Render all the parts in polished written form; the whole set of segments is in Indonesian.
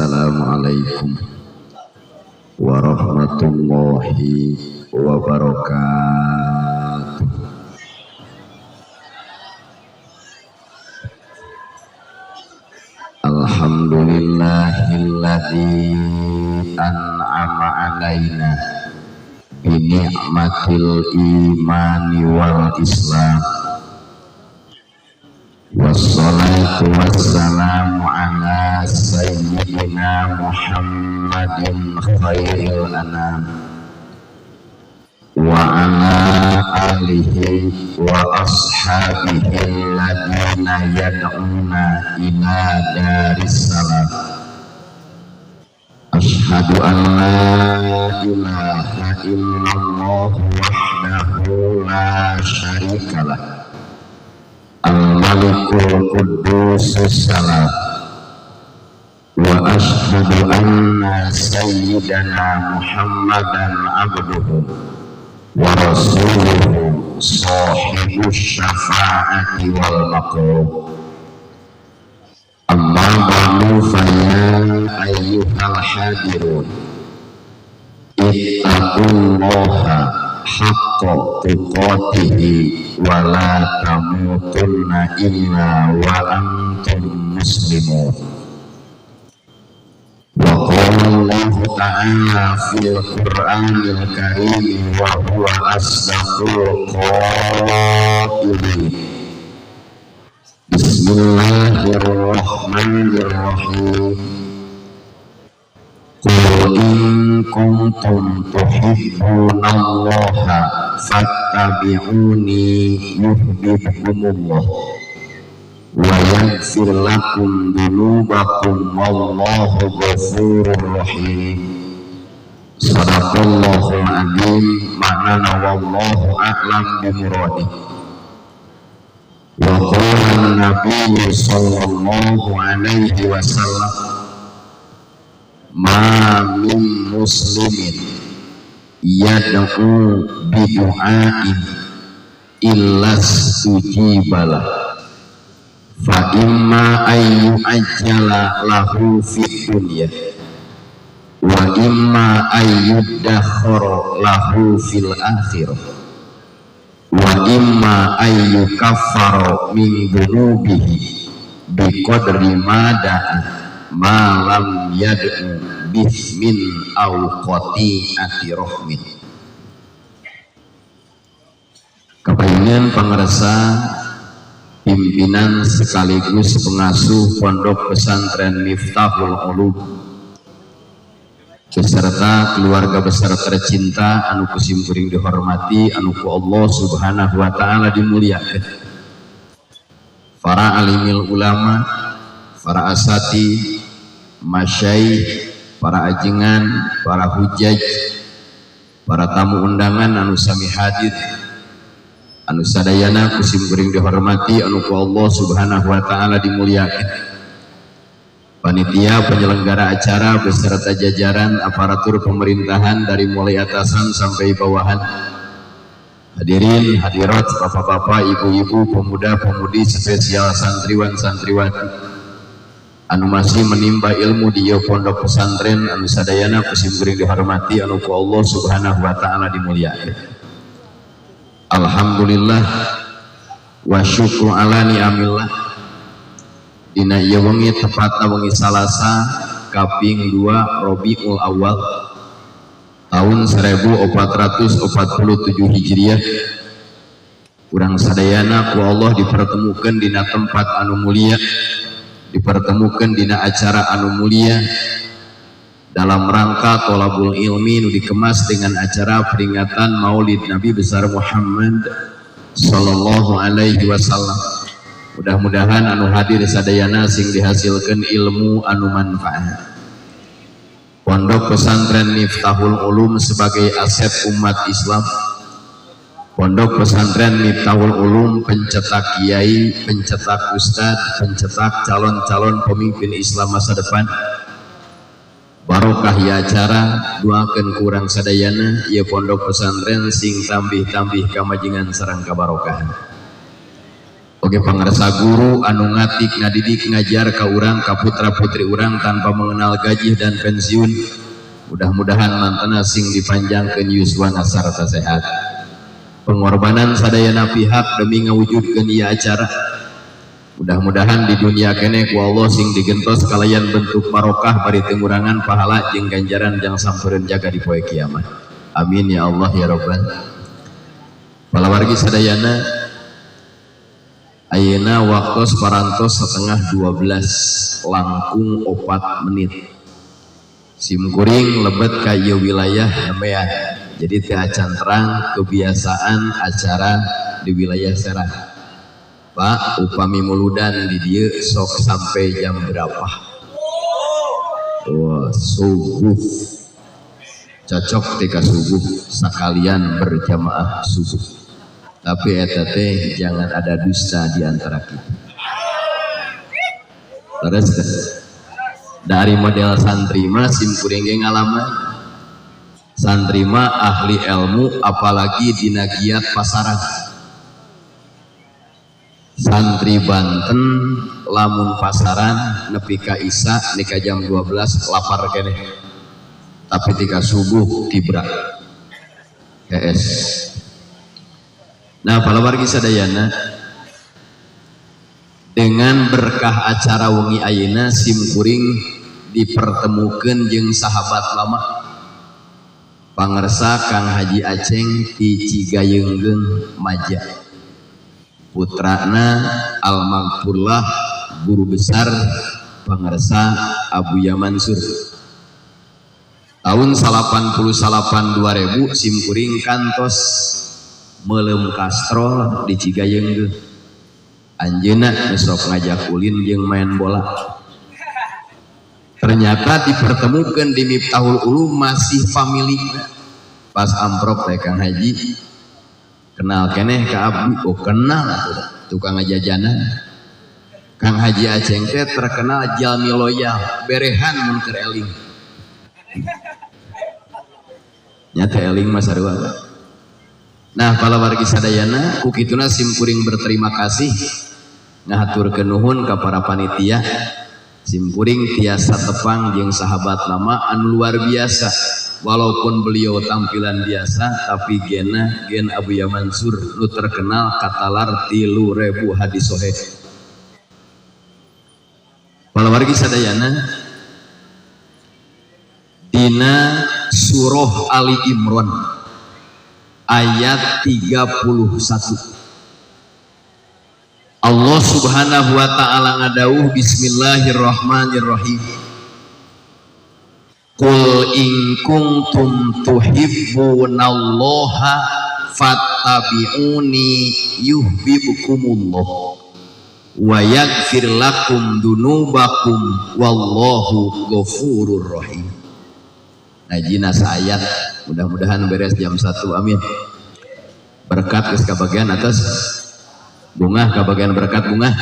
Assalamualaikum warahmatullahi wabarakatuh. Alhamdulillahilladzi an'ama alaina bi ni'matil imani wal islam. Wassalatu wassalamu ala sayyidina Muhammadin khairil anam wa ala alihi wa ashabihi alladhina yad'una ila daris salam. Asyhadu an la ilaha illallah wahdahu la syarikalah al-malikul quddus salam. Wa asyhadu anna sayyidana Muhammadan abduhu wa rasuluhu sahibus syafa'ati wal maqam. Amma ba'du fa ya ayyuhal hadirun ittaqullaha haqqa tuqatihi wa la tamutunna illa wa antum muslimun. Wa qala Allah ta'ala fil Qur'anil Karim wa huwa asdaqul qailin. Bismillahirrahmanirrahim. Qul in kuntum tuhibbunallaha fattabi'uni yuhibbukumullah wa yaghfir lakum dhunubakum wallahu ghafurur rahim. Shadaqallahul adzim. Maknana wallahu a'lam bimuradih. Wa qala an-nabiy sallallahu alaihi wasallam ma min muslimin yad'u bidu'ain illa stujibalah fa imma ayyu ajjala lahu fid dunya wa imma ayyudakhkhara lahu fil akhirah wa imma ayyukaffara min dhunubihi biqadri ma da'a ma lam yad'u bismin aw qati'ati rahmin. Kepengen pengerasa pimpinan sekaligus pengasuh Pondok Pesantren Miftahul Ulum beserta keluarga besar tercinta anu kusim kuring dihormati, anu ku Allah Subhanahu wa taala dimuliakeun. Para alimil ulama, para asati, masyaikh, para ajengan, para hujaj, para tamu undangan anu sami hadir, anu sadayana kusim kuring dihormati, anu ku Allah Subhanahu wa taala dimuliakeun. Panitia penyelenggara acara beserta jajaran aparatur pemerintahan dari mulai atasan sampai bawahan, hadirin hadirat, bapak-bapak, ibu-ibu, pemuda-pemudi, spesial santriwan santriwati anu masih menimba ilmu di Pondok Pesantren anu sadayana kusim kuring dihormati, anu ku Allah Subhanahu wa taala dimuliakeun. Alhamdulillah wa syukru ala ni'amillah. Dina ieu wengi tepatna wengi Salasa kaping 2 Rabiul Awal tahun 1447 Hijriah. Urang sadayana ku Allah dipertemukan dina tempat anu mulia, dipertemukan dina acara anu mulia dalam rangka tholabul ilmi nu dikemas dengan acara peringatan Maulid Nabi besar Muhammad sallallahu alaihi wasallam. Mudah-mudahan anu hadir sadayana sing dihasilkan ilmu anu manfaat. Pondok Pesantren Miftahul Ulum sebagai aset umat Islam. Pondok Pesantren Miftahul Ulum pencetak kiai, pencetak ustad, pencetak calon-calon pemimpin Islam masa depan. Barokah ya acara, doakeun kurang sadayana ieu pondok pesantren sing tambih-tambih kamajengan sareng kabarokahan. oge pangarsa guru anu ngatik ngadidik ngajar ka urang ka putra putri urang tanpa mengenal gaji dan pensiun. Mudah-mudahan mantena sing dipanjangkeun yuswana sarta sehat. Pengorbanan sadayana pihak demi ngawujudkeun ieu acara. Mudah-mudahan di dunia kene ku Allah sing digentos kalayan bentuk barokah bari tengurangan pahala jeung ganjaran jang sampereun jaga di poe kiamat. Amin ya Allah ya Rabbal. Palawargi sadayana ayeuna waktos parantos setengah 12 langkung 4 menit. Simkuring lebet ka ieu wilayah Nembean. Jadi teu acan terang kebiasaan acara di wilayah Serang. Pak, upami muludan di dieu sok sampai jam berapa? Wah, subuh. Cocok tika subuh sakalian berjamaah subuh. Tapi eta teh jangan ada dusta di antara kita. Terus dari model santri mah simkuring ge ngalaman. Santri mah ahli ilmu apalagi dina giat pasaran. Santri Banten lamun pasaran nepi ka Isya nika jam 12 lapar keneh. Tapi tika subuh tibra. KS. Nah, palawargi sadayana dengan berkah acara wengi ayeuna simkuring dipertemukeun jeung sahabat lama. Pangarsa Kang Haji Aceng ti Cigayeunggeung Maja. Putrana almarhumlah guru besar pangarsa Abu Yamansur. Tahun 88-2000 simkuring kantos meuleum kastrol di Cigayeunggeung. Anjeunna sok ngajak ulin jeung main bola. Ternyata dipertemukan di Miftahul Ulum masih family. Pas amprok teh Kang Haji kenal keneh ka abdi. Oh kenal tukang jajanan. Kang Haji Aceng teh terkenal jalmi loyal berehan mun keur eling. Nyata eling mah sarua. Nah, palawargi sadayana ku kituna simkuring berterima kasih ngahaturkeun nuhun ka para panitia. Simkuring tiasa tepang jeung sahabat lama anu luar biasa. Walaupun beliau tampilan biasa tapi gen Abu Yamansur nu terkenal katalar 3000 hadis sahih. Palawargi sadayana dina surah Ali Imran ayat 31 Allah Subhanahu wa ta'ala ngadawuh bismillahirrahmanirrahim. Qul in kuntum tuhibbunallaha fattabi'uni yuhibbukumullah wa yaghfir lakum dunubakum wallahu ghafurur rahim. Najina ayat mudah-mudahan beres jam 1 amin. Berkat geus kabagian atas bunga kabagian berkat bunga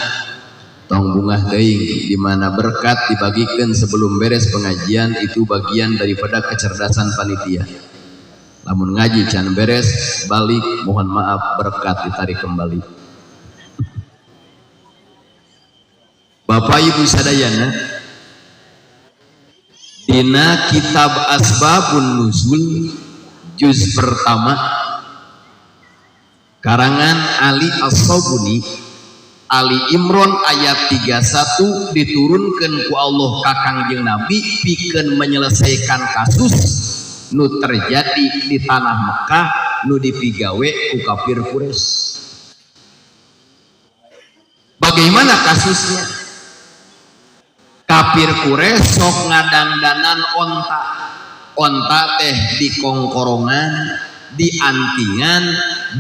tong bunga teuing di mana berkat dibagikeun sebelum beres pengajian itu bagian daripada kecerdasan panitia. Lamun ngaji can beres balik mohon maaf berkat ditarik kembali. Bapak Ibu sadayana dina kitab Asbabun Nuzul juz pertama karangan Ali As-Sabuni Ali Imran ayat 31 diturunkan ku Allah ka Kangjeng Nabi pikeun menyelesaikan kasus nu terjadi di tanah Mekah nu dipigawe ku kafir Quraisy. Bagaimana kasusnya? Kafir Quraisy sok ngadangdanan onta teh di kongkorongan, di antingan,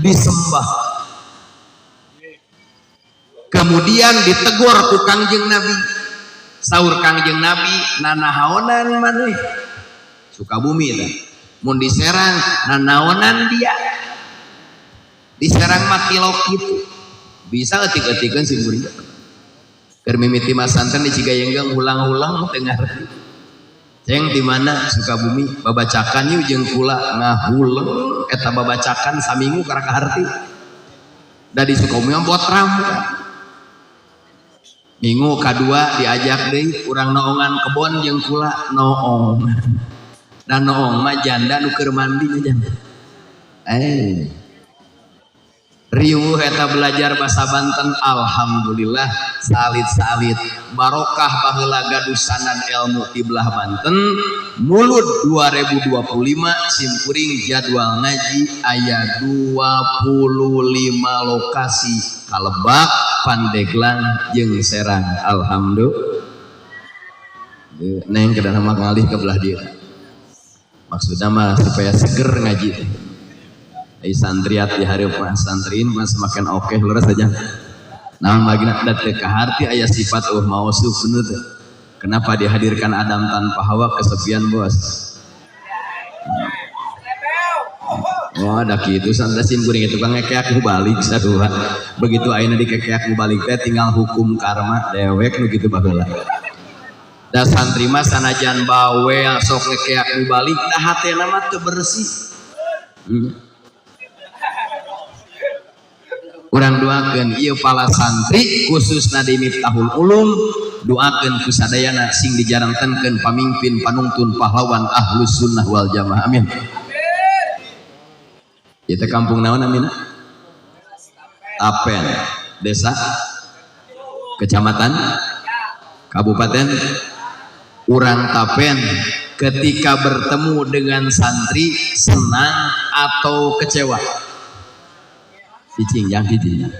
disembah. Kemudian ditegur ku Kangjeng Nabi. Saur Kangjeng Nabi, nanahaonan maneh? Sukabumi tah. Mun diserang nanaonan dia. Diserang makilok gitu. Bisa etik-etikeun sing murid. Keur mimiti masanten di Cigayeunggeung ulang-ulang teu ngarti. Ceng di mana Sukabumi babacakan yuk jeung kula ngahuleng eta babacakan saminggu karaka harti. Da di Sukabumi buat ramu. minggu kedua diajak deh urang noongan kebon jeung kula noong dan noong mah janda nu keur mandi janda riuh eta belajar bahasa Banten. Alhamdulillah salit-salit barokah baheula gaduh sanad ilmu di belah Banten. Mulud 2025 simkuring jadwal ngaji aya 25 lokasi kalebak, Pandeglang jeung Serang. Alhamdulillah. Neng kedah mah ngalih ke belah dia. Maksudnya mah supaya seger ngaji. Santriat di hari santrin mah semakin oke lurus saja. Nah magina dat ke harti aya sifat mausuf bener. Kenapa dihadirkan Adam tanpa Hawa kesepian bos? Oh ada gitu sandasin kuring itu kan ngekeak nu balik sadua. Begitu ayeuna dikekeak nu balik teh tinggal hukum karma dewek nu kitu baheula. Da santri mah sanajan bawel sok ngekeak nu balik da hatena mah teu bersih. Urang doakeun ieu pala santri khususna di Miftahul Ulum doakeun ku sadayana sing dijarantenkeun pamimpin panungtun pahlawan Ahlus Sunnah wal Jamaah. Amin. Ieu teh kampung naon amina? Tapen. Desa Kecamatan Kabupaten urang Tapen. Ketika bertemu dengan santri senang atau kecewa? Cicing yang cicing.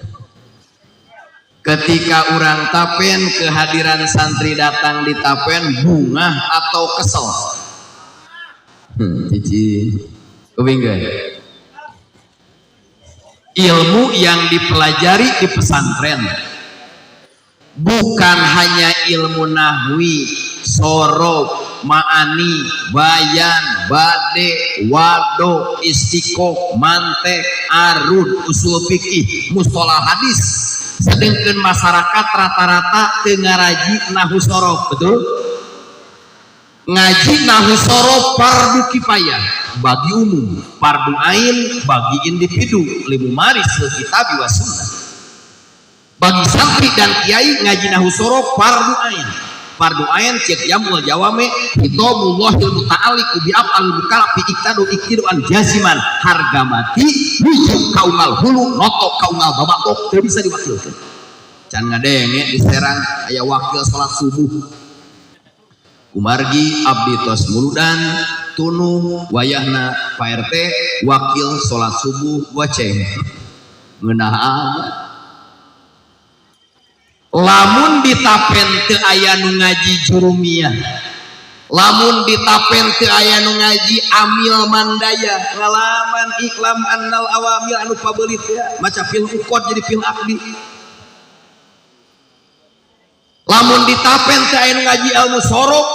Ketika orang Tapen kehadiran santri datang di Tapen bunga atau kesel? Cicing. Kebingga. Ilmu yang dipelajari di pesantren bukan hanya ilmu nahwi, sorob, ma'ani, bayan, bade, wado, istiqoh, mantek, arud, usul fikih, mustolah hadis. Sedangkan masyarakat rata-rata teu ngaraji nahwu sorob, betul? Ngaji nahwu sorob fardu kifayah bagi umum, fardu ain bagi individu, limu maris kitab wa sunnah. Bagi santri dan kiai ngaji nahwu sorob fardu ain. Fardu ain cek jamul jawame hitobullahil muta'alliqu bi af'al mukalaf fi iktadu iktiduan jaziman harga mati wujud kaungal hulu notok kaungal babakok teu bisa diwakilkeun. Can ngadenge di Serang aya wakil salat subuh. Kumargi abdi tos muludan tunu wayahna Pak RT wakil salat subuh goceng. Ngeunah lamun di Tapen teu aya nu ngaji jurumiyah, lamun di Tapen teu aya nu ngaji amil mandaya, ngalaman iklam annal awamil anu pabeulit ya maca fil ukod jadi fil akdi. Lamun di Tapen teu aya nu ngaji ilmu sorok,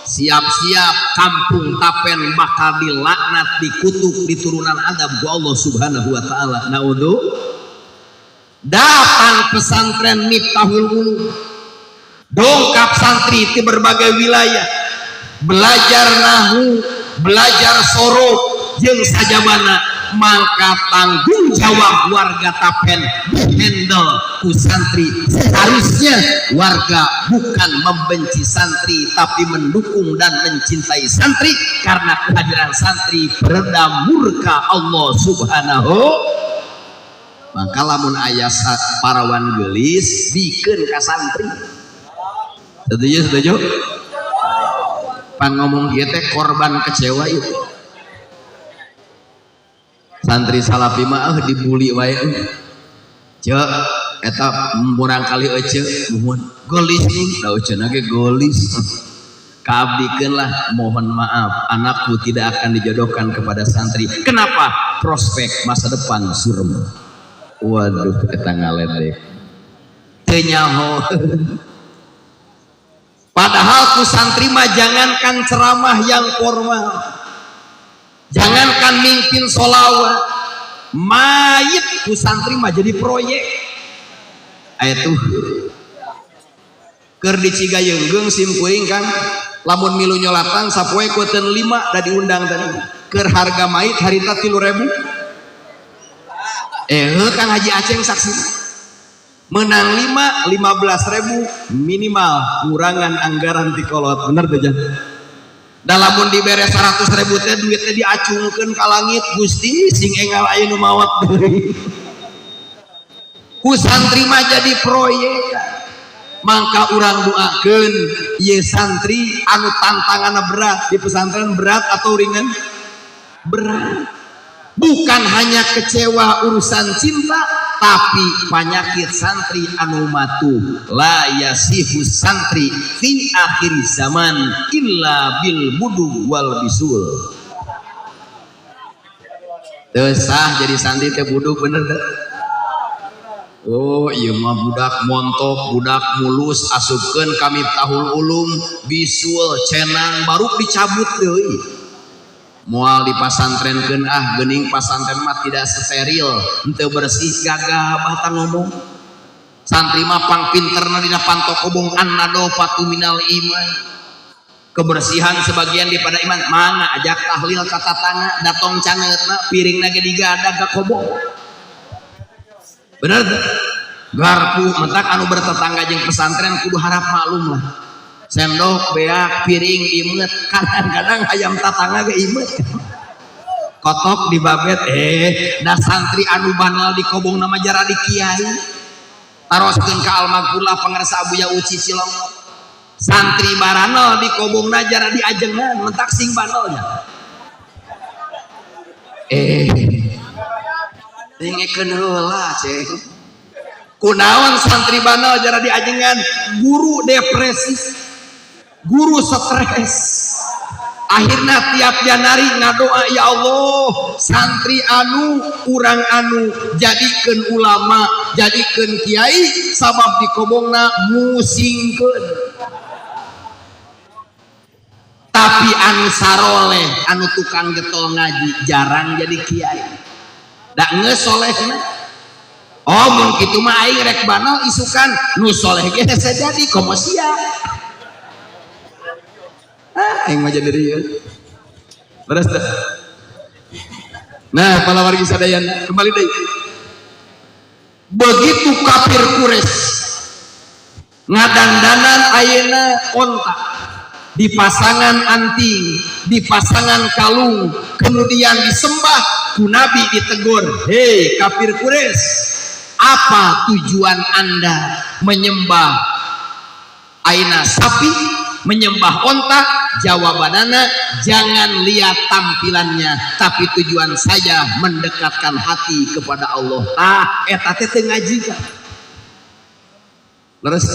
siap-siap kampung Tapen bakal dilaknat, dikutuk, diturunan adab ku Allah Subhanahu wa taala. Naudzu datang pesantren Miftahul Ulum, dongkap santri di berbagai wilayah, belajar nahwu, belajar sorob, jeung sajabana mangka tanggung jawab warga Tapen dihandle ku santri. Seharusnya warga bukan membenci santri tapi mendukung dan mencintai santri, karena kehadiran santri peredam murka Allah Subhanahu. Maka lamun aya parawan gelis bikeun ka santri. Setuju? Pan ngomong ieu teh korban kecewa itu. Santri salafi mah dibuli wae. Ceuk eta murang kali ece muhun gelis nih, da cenah ge gelis. Kaabdikeun lah, mohon maaf anakku tidak akan dijodohkan kepada santri. Kenapa? Prospek masa depan suram. Waduh, kita ngaledek teu nyaho. Padahal ku santri mah jangankan ceramah yang formal, jangankan mimpin sholawat, mayit ku santri mah jadi proyek. Aya tuh keur di Cigayeung sim kuring kan lamun milu nyolatan sapoe kueteun 5 da diundang tadi keur harga mayit harita 3.000. Kang Haji Aceng saksi menang 15.000 minimal kurangan anggaran di kolot bener tuh jangan dalam pun diberi 100.000 teh duitnya diacungkan ke langit Gusti sing engal aya nu mawat deui ku santri mah jadi proyek mangka urang doakeun ieu santri anu tantanganna berat di pesantren berat atau ringan berat bukan hanya kecewa urusan cinta tapi penyakit santri anu matu la yasihu santri fi akhir zaman illa bil budu wal bisul teu sah jadi santri teh budu bener teh oh iya mah budak montok budak mulus asupkeun kami tahul ulum bisul cenang baru dicabut deui moal dipasantrenkeun geuning pasantren mah tidak steril henteu bersih gagah bahta ngomong santri mah pang pinterna dina pantokobong annado fatu minal iman kebersihan sebagian daripada iman mana ajak tahlil kata tanga datong caneutna piringna ge digadag ka kobong bener garpu mentak anu bertetangga jeung pesantren kudu harap maklum lah sendok beak piring imet kadang-kadang ayam tatangga ge imet kotok di babet da santri anu banal di kobong nama jara di kiai taroskeun ka almagfurlah pangarsa Abuya Uci Cilong santri baranal di kobong jara di ajengan mentak sing banalnya dengekeun heula cek kunaon santri banal jara di ajengan guru depresi guru stres akhirnya tiap janari ngadoa ya Allah santri anu urang anu jadikeun ulama jadikeun kiai sabab di kobongna musingkeun tapi anu saroleh anu tukang getol ngaji jarang jadi kiai da geus solehna oh mun kitu mah aing rek banal isukan nu soleh ge hese jadi komo sia aing mah jadi rieu beres dah nah para wargi sadayana kembali deui begitu kafir Quraisy ngadandanan ayeuna onta di pasangan anting di pasangan kalung kemudian disembah ku Nabi ditegur hei kafir Quraisy apa tujuan anda menyembah ayeuna sapi menyembah onta jawabanana jangan lihat tampilannya tapi tujuan saya mendekatkan hati kepada Allah eta teh teu ngaji kan leres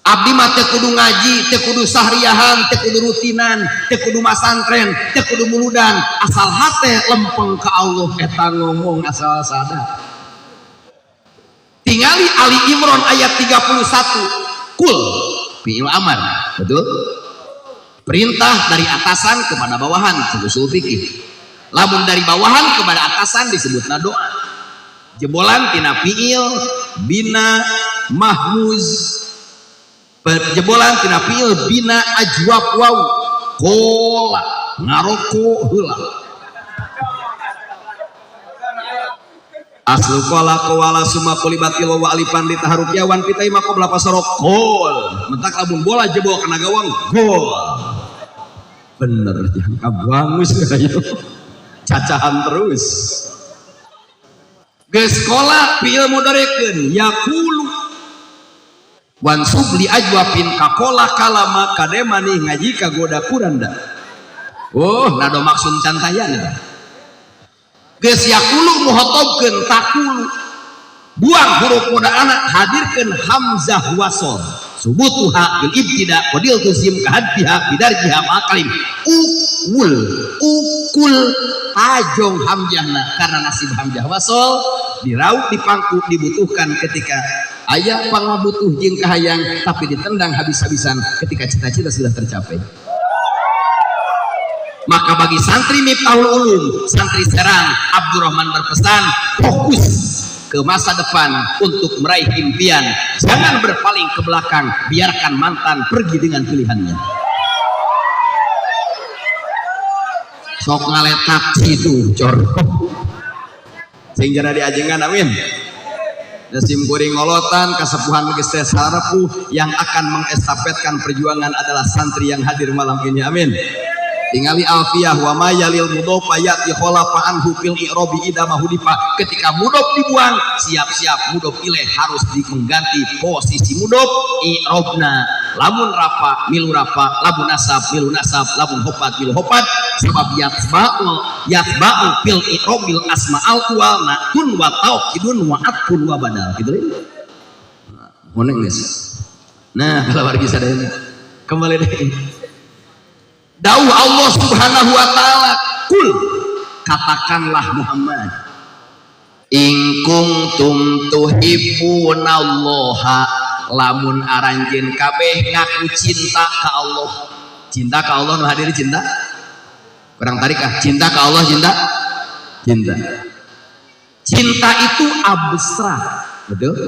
abdi mah teu kudu ngaji teu kudu sahriahan teu kudu rutinan teu kudu masantren teu kudu muludan asal hate lempeng ka Allah eta ngomong asal sadar tingali Ali Imran ayat 31 kul fi'il amar betul perintah dari atasan kepada bawahan usul fikih lamun dari bawahan kepada atasan disebutna doa jebolan tina fi'il bina mahmuz jebolan tina fi'il bina ajwab waw kola ngaroko heula aslu kola kowala summa kulibatil wa alipan ditaharuk yawan pitai mako belapa sorok gol mentak labun bola jebol kena gawang gol bener jangan kabangus ayo cacahan terus geus kola fi'il mudhari'keun yaqulu wansub li ajwapin kakola kalama kademani ngaji kagoda kuranda oh nado maksud cantayan geus yakulu muhotobkeun takulu buang huruf muda anak hadirkeun hamzah wasol subutuha bil ibtida qadil tuzim kahadbiha bidarjiha makalim ukul tajong hamzahna karena nasib hamzah wasol dirauk dipangku dibutuhkan ketika aya pangabutuh jeung kahayang tapi ditendang habis-habisan ketika cita-cita sudah tercapai. Maka bagi santri Miftahul Ulum, santri Serang, Abdurrahman berpesan fokus ke masa depan untuk meraih impian, jangan berpaling ke belakang, biarkan mantan pergi dengan pilihannya. Sok ngaletak situ cor sehingga diajengan amin Nasim kuring ngolotan kasepuhan geus teh sarepuh yang akan mengestafetkan perjuangan adalah santri yang hadir malam ini. Amin. Tingali alfiyah wa mayalil mudhof ayati khalafa anhu fil i'rabi idza mahudifa. Ketika mudhof dibuang, siap-siap mudhof ilaih harus mengganti posisi mudhof i'rabna. Lamun rafa milu rafa, lamun nasab milu nasab, lamun hofat milu hofat. Sebab yatba'u fil i'rabil asma'al wal na'tun wa tawkidun wa atfun wa badal. Gitu deh. Moneng guys. Nah, kalau wargi sadaya kembali deh. Dawuh Allah Subhanahu wa taala, kul katakanlah Muhammad, in kuntum tuhibbunallaha, lamun aranjeun kabeh ngaku cinta ka Allah. Cinta ka Allah nu hadir cinta? Kurang tarik ah, cinta ka Allah cinta? Cinta. Cinta itu abstrak, betul?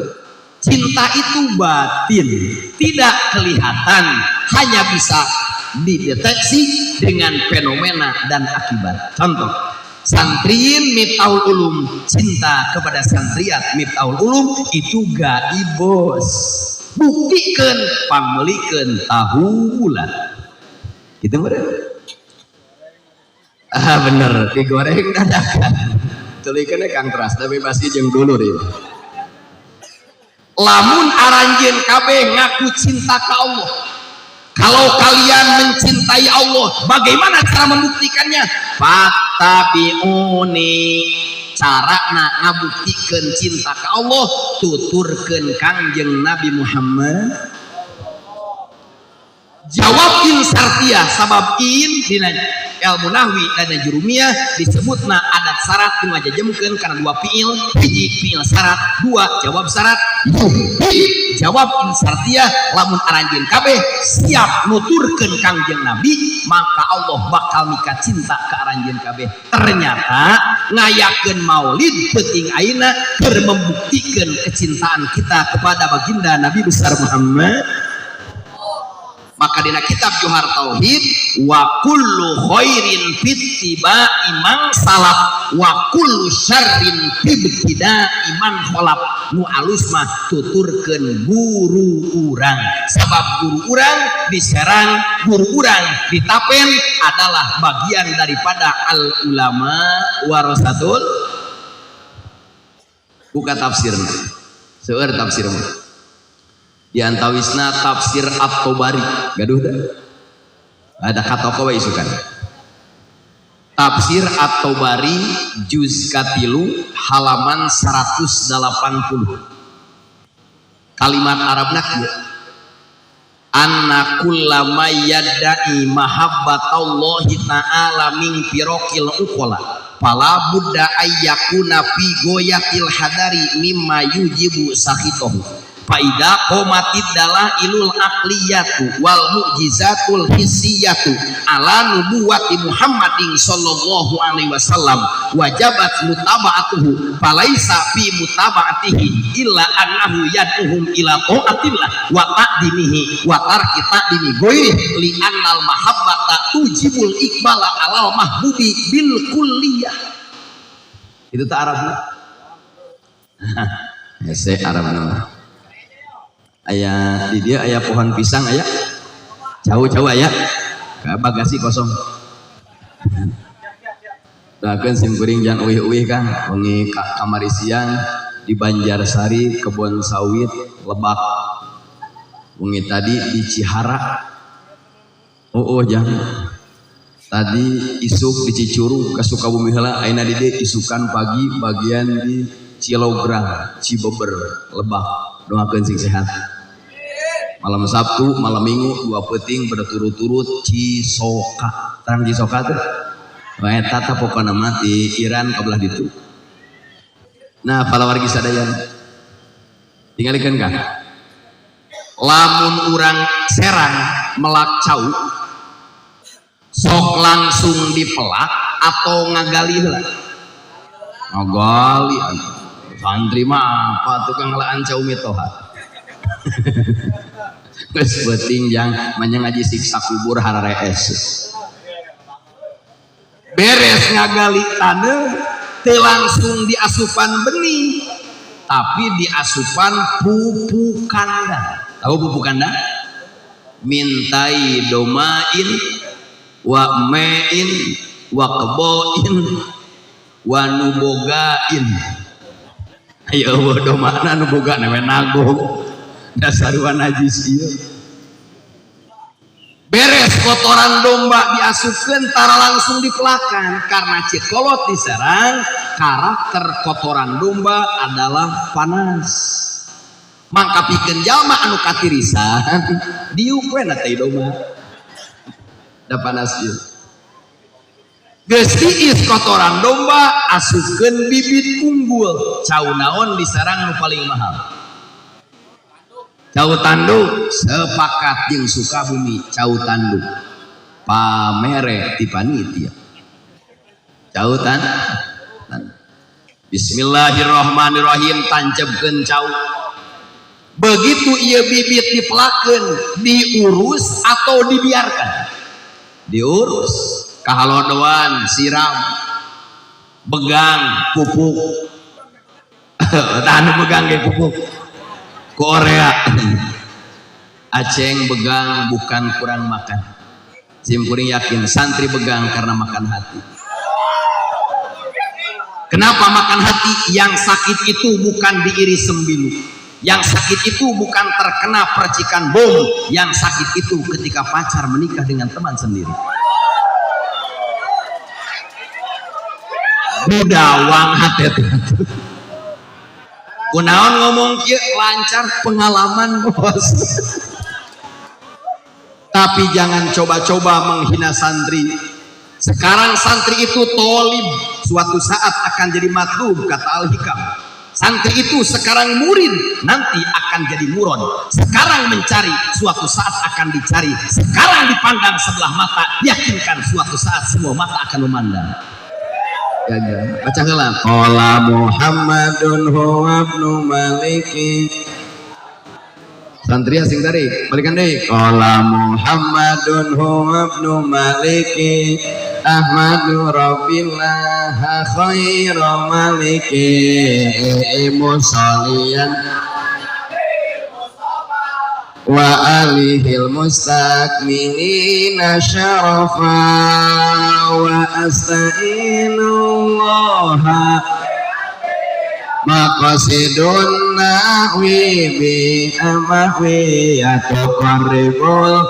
Cinta itu batin, tidak kelihatan, hanya bisa dideteksi dengan fenomena dan akibat. Contoh, santriin Miftahul Ulum, cinta kepada santriat Miftahul Ulum itu gaib bos. Buktikan pangmelikeun tahu bulan. Gitu bener. Ah bener, digoreng dadakan. Tulikeun Kang Tras, tapi pasti jeung dulu deh. Lamun aranjeun kabeh ngaku cinta ka Allah. Kalau kalian mencintai Allah, bagaimana cara membuktikannya? Fattabi'uni, carana ngabuktikan cinta ke Allah, tuturkeun Kangjeng Nabi Muhammad. Jawab in sartiyah, sabab in dina ilmu nahwi dan jurumiyah disebutna adat syarat nu ngajajemkeun kana dua fiil, hiji fiil syarat, dua jawab syarat. Jawab in sartiyah, lamun aranjeun kabeh siap nuturkeun Kangjeng Nabi, maka Allah bakal mika cinta ka aranjeun kabeh. Ternyata ngayakeun maulid penting ayeuna keur membuktikan kecintaan kita kepada baginda Nabi besar Muhammad. Maka dina kitab Johar Tauhid, wa kullu khairin fittiba'i man salaf wa kullu syarrin fibtida'i man khalaf. Nu alus mah tuturkeun guru urang, sabab guru urang diserang, guru urang ditapen adalah bagian daripada al ulama warasatul. Buka tafsirna, seueur tafsirna. Di antawisna tafsir At-Tabari, gaduh dah. Ada kata kowe isukan. Tafsir At-Tabari juz katilu halaman 180. Kalimat Arabna kieu. Anna kullama yadda'i mahabbatallahi ta'ala min firaqil uqala fala budda ayyakuna fi goyatil hadari mimma yujibu sakhitahu. Faida qomatid dalailul aqliyatu wal mu'jizatul hissiyatu ala nubuwati Muhammadin sallallahu alaihi wasallam wajabat mutaba'atuhu falaisa fi mutaba'atihi illa annahu yad'uhum ila ta'atillah wa taqdimihi wa tarki taqdimi ghairi li annal mahabbata tujibul iqbala alal mahbubi bil kulliyah. Itu tak Arabnya. Ya saya Arabnya. Ayah di dia ayah pohon pisang ayah jauh-jauh ayah ke bagasi kosong. Bahkan simkuring jangan uih-uih kan wengi kamari siang di Banjarsari kebun sawit Lebak, wengi tadi di Cihara. Oh jangan tadi isuk di Cicurug ke Sukabumi heula, ayeuna di dieu isukan pagi bagian di Cilograng Cibeber Lebak. Doakeun sing sehat. Malam Sabtu, malam Minggu, 2 peuting berturut-turut Cisoka. Terang Cisoka tuh. Eta teh pokona mah di Iran kabelah ditu. Nah, para wargi sadaya. Tingalikeun Kang. Lamun urang Serang melak cau, sok langsung dipelak atau ngagali heula? Ngagali. Santri mah apa tukang laan cau mitoha. Geus beuting jang manya ngaji siksa kubur hararees. Beres ngagali taneuh teu langsung diasupan benih, tapi diasupan pupuk kandang. Tahu pupuk kandang? Mintai domain wa mein wa keboin wa nubogain. Ayo domana nuboga newe nago dasaruan najis ieu. Beres kotoran domba diasupkeun tara langsung dipelakan karena cikolot diserang. Karakter kotoran domba adalah panas. Mangka pikeun jalma anu katirisan diuk we na teh domba. Da panas ieu. Geus diis kotoran domba asupkeun bibit unggul. Cau naon diserang nu paling mahal? Cau tanduk. Sepakat jeung Sukabumi cau tanduk pamere ti panitia. Cau tanduk. Bismillahirrahmanirrahim tancebkeun cau. Begitu ieu bibit dipelakeun, diurus atau dibiarkan? Diurus. Kahalodoan siram, begang pupuk. Tanu begang ge pupuk. Korea. Aceng begang bukan kurang makan. Simpuring yakin santri begang karena makan hati. Kenapa makan hati? Yang sakit itu bukan diiris sembilu. Yang sakit itu bukan terkena percikan bom. Yang sakit itu ketika pacar menikah dengan teman sendiri. Budawang hati. Kunaon ngomong kieu lancar pengalaman bos. Tapi jangan coba-coba menghina santri. Sekarang santri itu tolib, suatu saat akan jadi matlub kata Al-Hikam. Santri itu sekarang murid, nanti akan jadi muron. Sekarang mencari, suatu saat akan dicari. Sekarang dipandang sebelah mata, yakinkan suatu saat semua mata akan memandang. Baca heula. Qala Muhammadun huwa ibnu Maliki. Santri asing dari balikan deui. Qala Muhammadun huwa ibnu Maliki Ahmadu Rabbillah khairu maliki musalliyan wa alihil mustakmilina syarafa wa asta'inullaha maqasidun nahwi bi amahwi atuqarribul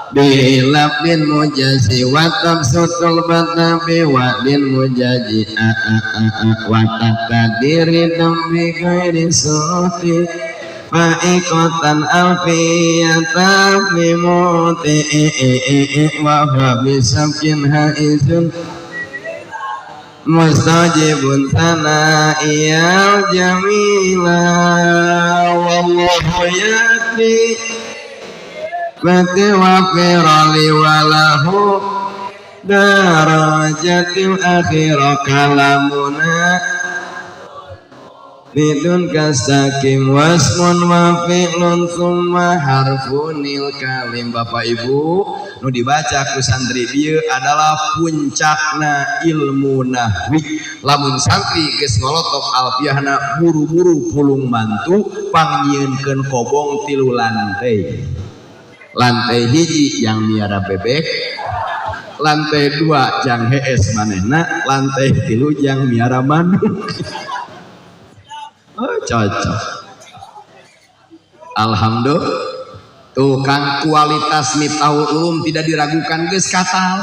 bilabdin mujazi wa tabsutul batabi wa din mujazi wa taqdiri dambi ghairi suti fa'ikotan alfiyata fi muti wa huwa bisabkin haizun mustajibun sana'iyal jamila wallahu yakfi bati wa firali walahu darajatil akhirah kalamuna bidun kasakim wasmun wa fi'lun summa harfunil kalim. Bapak Ibu nu dibaca ku santri dieu adalah puncakna ilmu nahwi. Lamun santri geus ngolotok alfiahna buru-buru pulung mantu pangyieunkeun kobong 3 lantai. Lantai hiji yang miara bebek, lantai 2 jang hees manehna, lantai 3 jang miara manuk. Oh, cocok. Alhamdulillah. Tuh kan kualitas Miftahul Ulum tidak diragukan geus katal.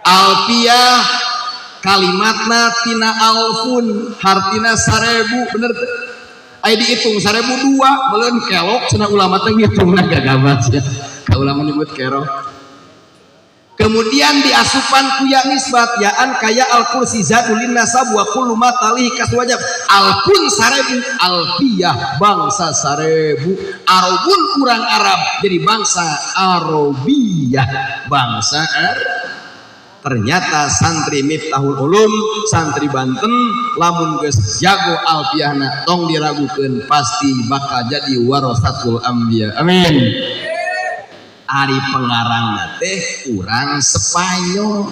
Alfiyah kalimatna tina alfun hartina 1000 bener teh. Aya dihitung 1002 meuleun kelok cenah ulama teh ngitungna gagabas ya. Ka ulama nyebut kerok. Kemudian diasupan kuya nisbat yaan kaya al-kursi zadulin nasab wa kullu ma talih kaswajab al-kun 1000 alfiyah bangsa 1000 arabun kurang Arab jadi bangsa Arabiyah bangsa ternyata santri Miftahul Ulum santri Banten lamun geus jago alfiyahna tong diragukeun pasti bakal jadi warasatul anbiya amin. Ari pengarang teh urang Spanyol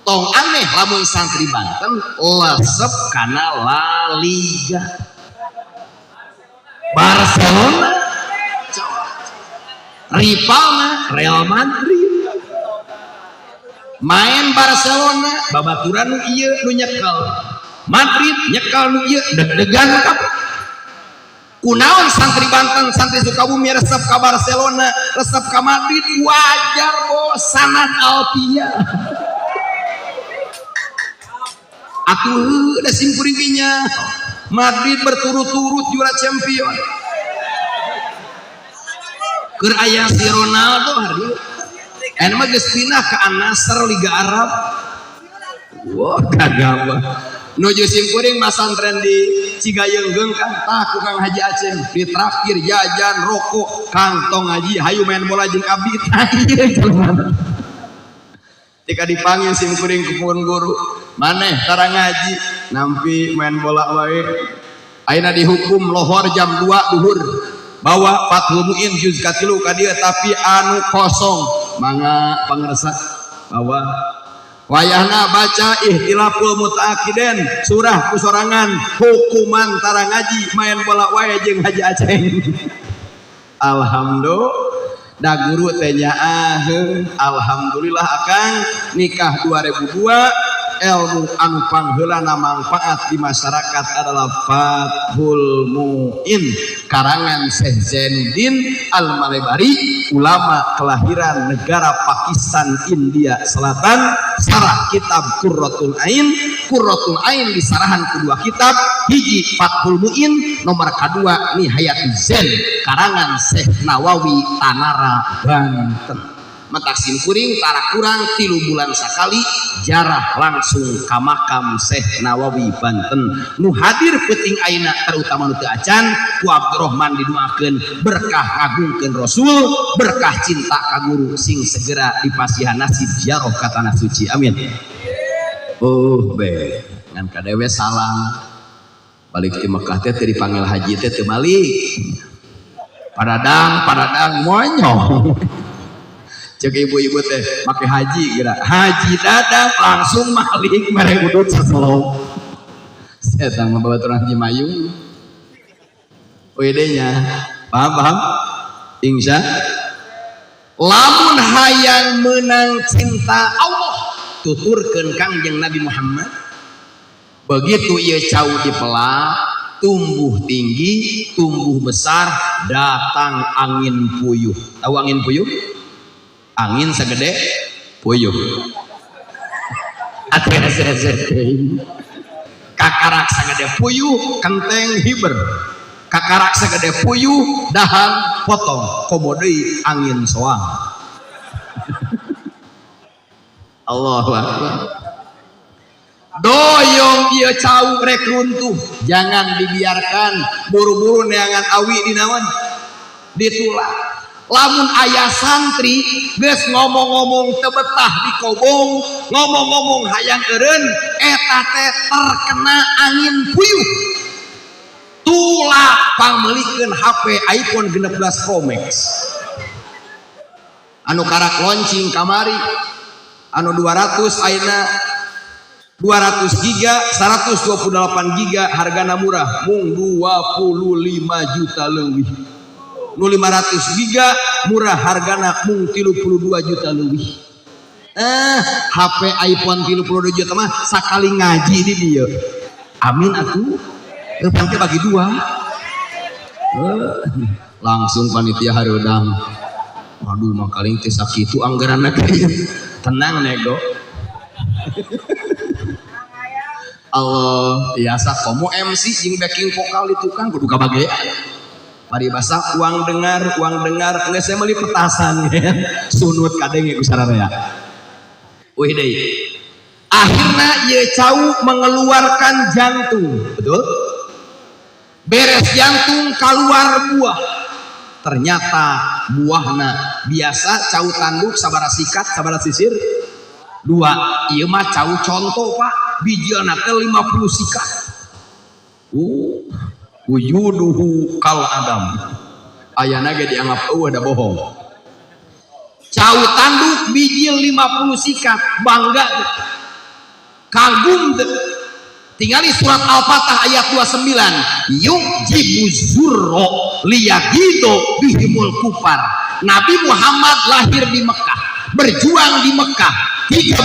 tong aneh lamun santri Banten lesep kana La Liga Barcelona rivalna Real Madrid main Barcelona babaturan nu ieu nu nyekel Madrid nyekel nu ieu deg-degan kabeh kunaon santri Banten santri Sukabumi resep ka Barcelona resep ka Madrid wajar bosanan Alpia atuh da simkuringnya Madrid berturut-turut juara champion keur aya si Ronaldo hari anu mah geus pindah ka An-Nasr Liga Arab wah kagak nuju simkuring masantren di Cigayeung kan tah ku Kang Haji Aceh ditraktir jajan rokok kantong Haji hayu main bola jeung abdi tika dipanggil simkuring ku pun guru maneh tara ngaji nampi main bola wae ayeuna dihukum lohor jam 2 duhur bawa Fathul Muin juz katilu ka dieu tapi anu kosong mangga pangersa bawa wayahna baca Ihtilaful Mutaakiden surah kusorangan hukuman tara ngaji main bola wae jeung Haji Aceh alhamdulillah da guru teh nyaah alhamdulillah akang nikah 2002 ilmu anu pangheulana manfaat di masyarakat adalah Fathul Muin karangan Syekh Zainuddin Al-Malebari ulama kelahiran negara Pakistan India Selatan sarah kitab Qurratul Ain di sarahan kedua kitab hiji Fathul Muin nomor kedua Nihayatul Zain karangan Syekh Nawawi Tanara Banten mataksin kuring tara kurang 3 bulan sekali jarah langsung ka makam Syekh Nawawi Banten nu hadir peuting ayeuna terutama nu teu acan ku Abdurrahman didoakeun berkah ngagungkeun Rasul berkah cinta ka guru sing segera dipasihan nasib ziarah ka tanah suci amin be ngan kadewe salam balik ti Mekah teh teu dipanggil haji teh teu balik padadang monyong cek ibu-ibu teh make haji geura haji dadang langsung malik mere udut saselong setan mah babaturan Haji Mayung wedenya paham insya lamun hayang menang cinta Allah tuturkeun Kangjeng Nabi Muhammad begitu ieu cau dipelak tumbuh tinggi tumbuh besar datang angin puyuh tahu angin puyuh angin segede puyuh kakarak segede puyuh kenteng hiber kakarak segede puyuh dahan potong komodei angin soang Allahu Akbar doyong ieu cau rek runtuh jangan dibiarkan buru-buru neangan awi dinaon ditulak lamun ayah santri geus ngomong-ngomong teu betah di kobong ngomong-ngomong hayang eureun eta teh terkena angin puyuh tulak pameulikeun HP iPhone 16 Pro Max anu karak launching kamari anu 200 ayeuna 200 giga 128 giga hargana murah mung 25 juta leuwih nu 500 giga murah hargana mung 32 juta leuwih HP iPhone 32 juta mah sakali ngaji di dieu amin atuh pangke bagi dua langsung panitia hareudang aduh makaling teh sakitu anggaranna kaya tenang nego Allah biasa komo MC jeung backing vokal di tukang kudu kabagean paribasa uang dengar nggak saya beli petasan ya sunut kadenge ku sararea wih deui akhirna ieu cau mengeluarkan jantung betul beres jantung keluar buah ternyata buahna biasa cau tanduk sabaraha sikat sabaraha sisir 2 ieu mah cau contoh Pak bijilna teh 50 sikat wuyuduhu kal adam ayana ge dianggap ada bohong cau tanduk bijil 50 sikat bangga kagum tinggali surat Al-Fatah ayat 29 yujibu zurro liyagido bihimul kufar. Nabi Muhammad lahir di Mekah, berjuang di Mekah 13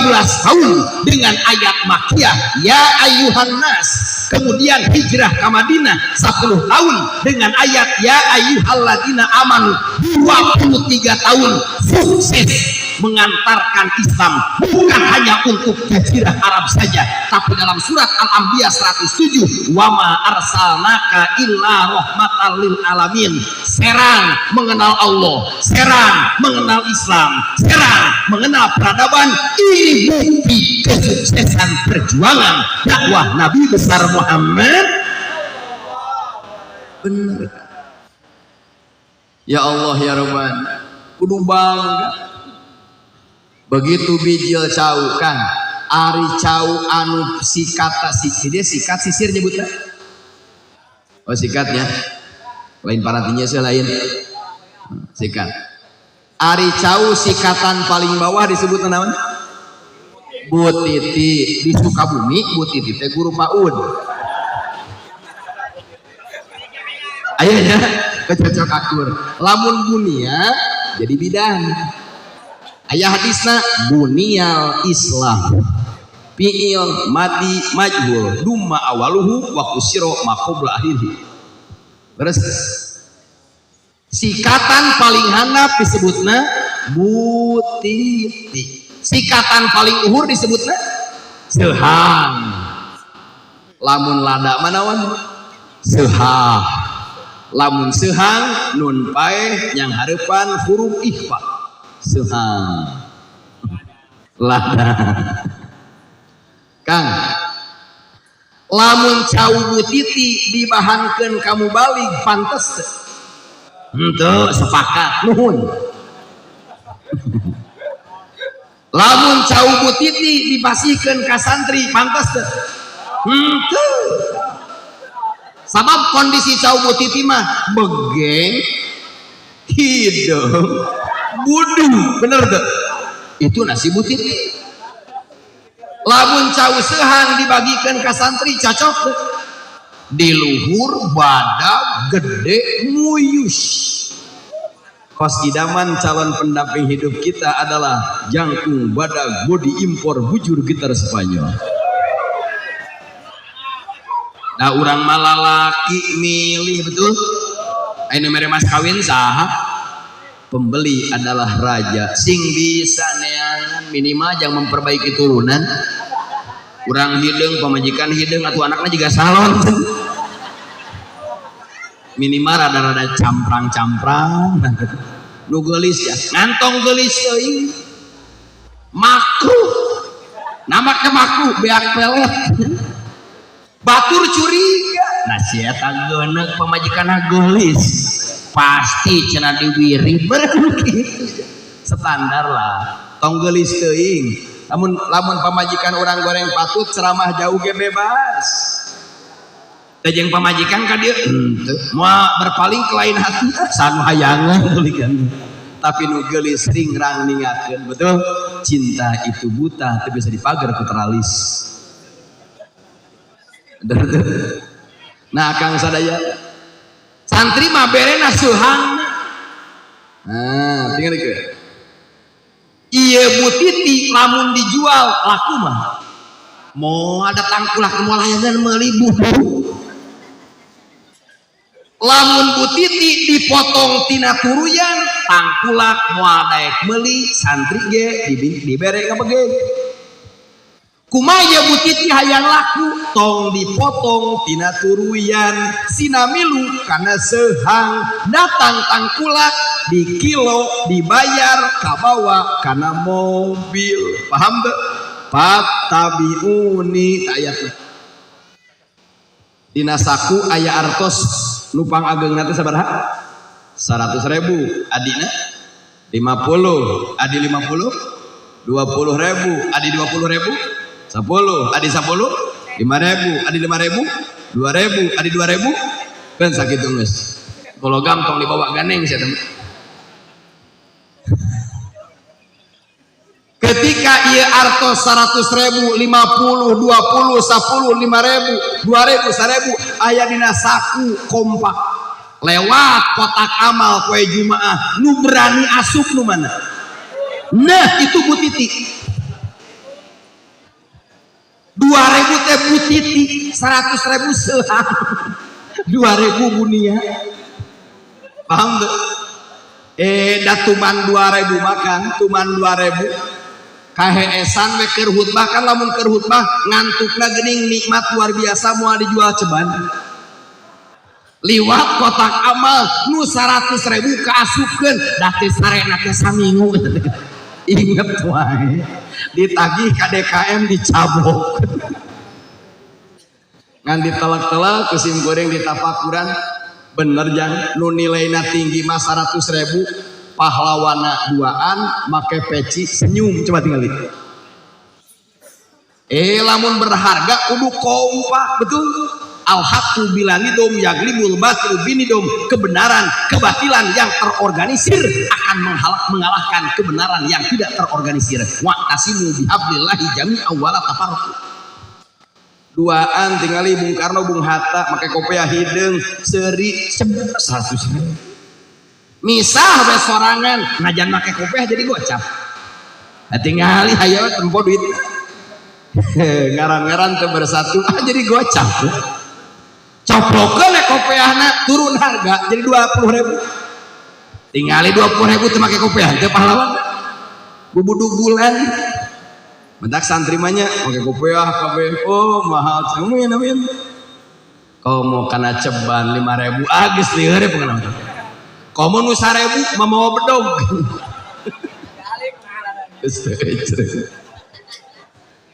tahun dengan ayat Makkiyah ya ayyuhan nas, kemudian hijrah ke Madinah 10 tahun dengan ayat ya ayyuhalladzina amanu, 23 tahun sukses mengantarkan Islam bukan hanya untuk jazirah Arab saja, tapi dalam surat Al-Anbiya 107 wa ma arsalnaka illa rahmatan lil alamin. Serang mengenal Allah, serang mengenal Islam, serang mengenal peradaban. Ini bukti kesuksesan perjuangan dakwah Nabi besar Muhammad. Benar ya Allah ya Rahman, kudu bangga. Begitu bijil cau kan ari cau anu sikata dia sikat sisir nyebutnya. Oh sikatnya lain parantinya saya lain sikat. Ari cau sikatan paling bawah disebut naon? Bu Titi. Di Sukabumi Bu Titi teh guru PAUD. Ayahnya kecocok akur. Lamun bunia jadi bidan. Ayah hadisna buniyal Islam fi'il madi majhul dumma awaluhu wa kusiro maqobla akhirih. Terus sikatan paling handap disebutna butiti, sikatan paling uhur disebutna sehang. Lamun lada manawan sehah, lamun sehang nun paeh yang harapan huruf ikhfa sehang lada. Kang lamun cau butiti dibahankeun kamu balik pantes henteu sepakat nuhun. Lamun cau butiti dipasihkeun ka santri pantes teu henteu. Sabab kondisi cau butiti mah begeng hidung budu, bener tuh itu nasi butiti. Lamun cau sehang dibagikan ke santri cocok tuh. Di luhur badak gede muyus. Kos idaman calon pendamping hidup kita adalah jangkung badak bodi impor bujur gitar Spanyol. Nah orang malalaki milih betul. Ayo mere mas kawin saha? Pembeli adalah raja. Sing bisa neangan minimal jangan memperbaiki turunan. Kurang hidung, pemajikan hidung atau anaknya juga salon. Minimal rada-rada camprang-camprang. Nu geulis ya, ngantong geulis euy. Makruh. Namakna makruh beak pelet. Batur curiga. Nah sia eta geuneuk pamajikanna geulis. Pasti cenah diwiri begitu standar lah tong geulis teuing. Lamun pamajikan orang goreng patut ceramah jauh ge bebas teh jeung pamajikan ka dieu henteu moal berpaling ke lain hati sanu hayangan tulikan. Tapi nu geulis ringrang ningakeun betul cinta itu buta teu bisa dipager ku teralis. Nah Kang sadaya santri mah berena seuhang. Nah, tinggal ke. Ieu butiti lamun dijual laku mah. Mau ada tangkulak moal hayangan meuli budu. Lamun butiti dipotong tina turuyan, tangkulak moal daek meuli santri ge dibere ka begeh. Kumaya butiti hayang laku tong dipotong tina turuyan sinamilu karena sehang datang tangkulak di kilo dibayar kabawa karena mobil. Paham tuh? Patabiuni ayatnya dina saku aya artos nupang ageng nanti sabaraha 100.000 adina 50 adi 50 20.000 adi 20.000 10 adi 10 5.000 adi 5.000 2.000 adi 2.000 kan sakitu geus kalau gampang dibawa ganeng sia teman ketika ieu artos 100.000 50 20 10 5.000 2.000 1.000 aya dina saku kompak lewat kotak amal poe Jumaah nu berani asup nu mana nah itu Bu Titi 2.000 teh Bu Titi 100.000 seuang 2.000 bunia paham tuh dah tuman 2.000 makan tuman 2.000 kaheesan we keur khutbah kan lamun keur khutbah ngantukna geuning nikmat luar biasa moal dijual ceban liwat kotak amal nu 100.000 kaasupkeun dah teh sarena teh saminggu inget wae ditagih ka DKM dicabok ngan ditelak-telak kusim goreng ditapakuran bener jangan nu nilaina tinggi mah 100.000 pahlawana duaan make peci senyum coba tinggal itu lamun berharga kudu kompak betul al-haqqu bilanidom yaglibul batil binidom kebenaran kebatilan yang terorganisir akan mengalahkan kebenaran yang tidak terorganisir wa'tasimu bihablillahi jami'an wala tafarraqu duaan tinggali Bung Karno Bung Hatta make kopiah hideung seuri 100.000 misah we sorangan ngajan make kopiah jadi gocap tinggali hayo tempo duit ngaran-ngaran teu bersatu jadi gocap coplokeun kopiahna turun harga jadi 20.000 tinggali 20.000 teu make kopiah teu pahlawan bubudu bulan mentak santri manya make kopiah kabeh oh mahal camin amin komo kana ceban 5.000 geus lieur pengalaman komo nu 1.000 mamawa bedog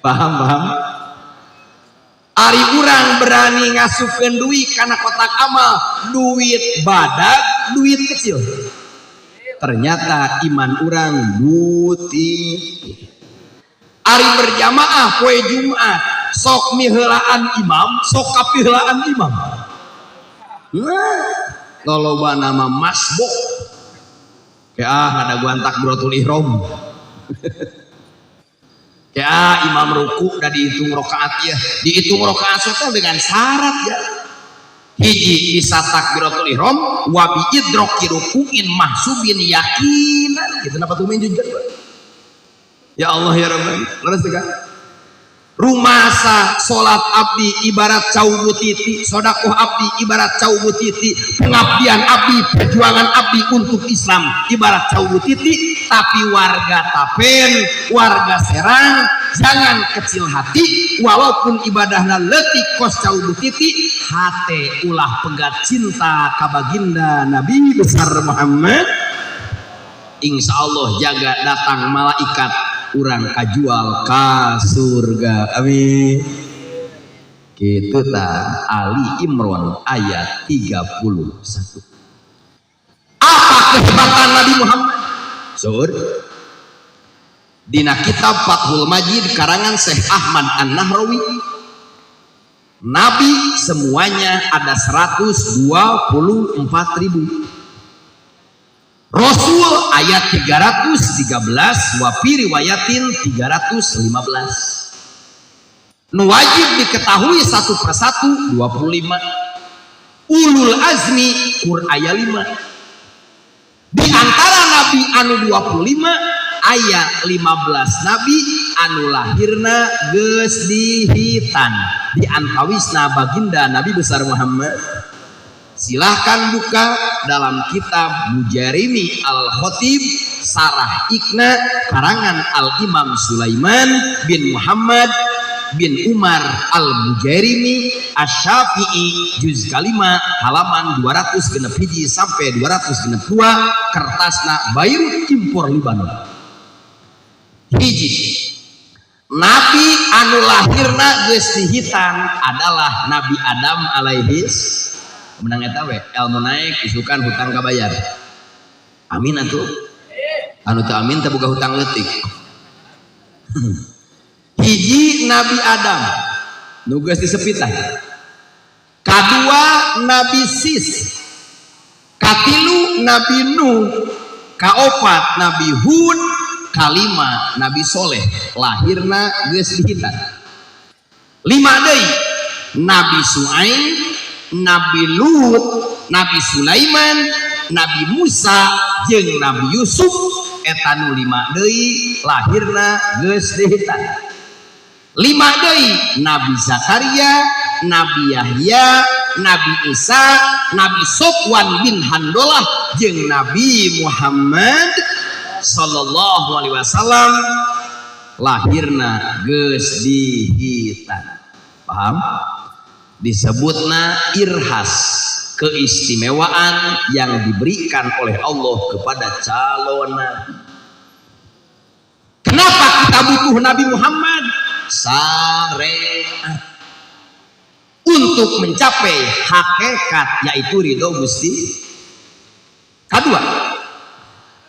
paham ari urang berani ngasupkeun duit kana kotak amal duit badag duit kecil ternyata iman urang putih ari berjamaah poe Jumat sok miheulaan imam sok kapiheulaan imam loloba nama masbuk ada guantak brotul ihram imam ruku dan dihitung rakaat ya dihitung rakaat itu dengan syarat ya hiji bisa takbiratul ihram wa bi idraki ruku'in mahsubin yakinan gitu napa tuh menjujur ya Allah ya Rabbi leres kan rumasa salat abdi ibarat cau butiti sodakoh abdi ibarat cau butiti pengabdian abdi perjuangan abdi untuk Islam ibarat cau butiti tapi warga Tapen warga Serang jangan kecil hati walaupun ibadahna leutik kos cau butiti hate ulah pegat cinta kabaginda Nabi besar Muhammad insyaallah jaga datang malaikat urang kajual ka surga amin kitu tah Ali Imran ayat 31 apa kehebatan Nabi Muhammad sur dina kitab Fathul Majid karangan Syekh Ahmad An-Nahrawi Nabi semuanya ada 124.000 Rasul ayat 313 wafi riwayatin 315 nu wajib diketahui satu persatu 25 ulul azmi kur ayat 5 di antara nabi anu 25 ayat 15 nabi anu lahirna geus dihitan di antawisna baginda Nabi besar Muhammad silahkan buka dalam kitab Mujarimi Al-Khatib Sarah Ikna karangan Al-Imam Sulaiman bin Muhammad bin Umar Al-Mujarimi Asy-Syafi'i juz kalima halaman 261 sampai 262 kertasna Beirut impor Libanon hiji Nabi anu lahirna geus dihitan adalah Nabi Adam alaihis menang eta we ilmu naik isukan hutang kabayar amin atuh anu teu amin teh boga hutang leutik hiji Nabi Adam nu geus disepitan kadua Nabi Sis katilu Nabi Nuh kaopat Nabi Hud kalima Nabi Soleh lahirna geus dihitan. 5 deui Nabi Su'aib, Nabi Lut, Nabi Sulaiman, Nabi Musa jeung Nabi Yusuf eta nu 5 deui lahirna geus dihitan. 5 deui Nabi Zakaria, Nabi Yahya, Nabi Isa, Nabi Sofwan bin Handolah jeung Nabi Muhammad sallallahu alaihi wasallam lahirna geus dihitan. Paham? Disebutna irhas, keistimewaan yang diberikan oleh Allah kepada calon nabi. Kenapa kita butuh Nabi Muhammad? Syariat untuk mencapai hakikat yaitu ridho Gusti. Kedua,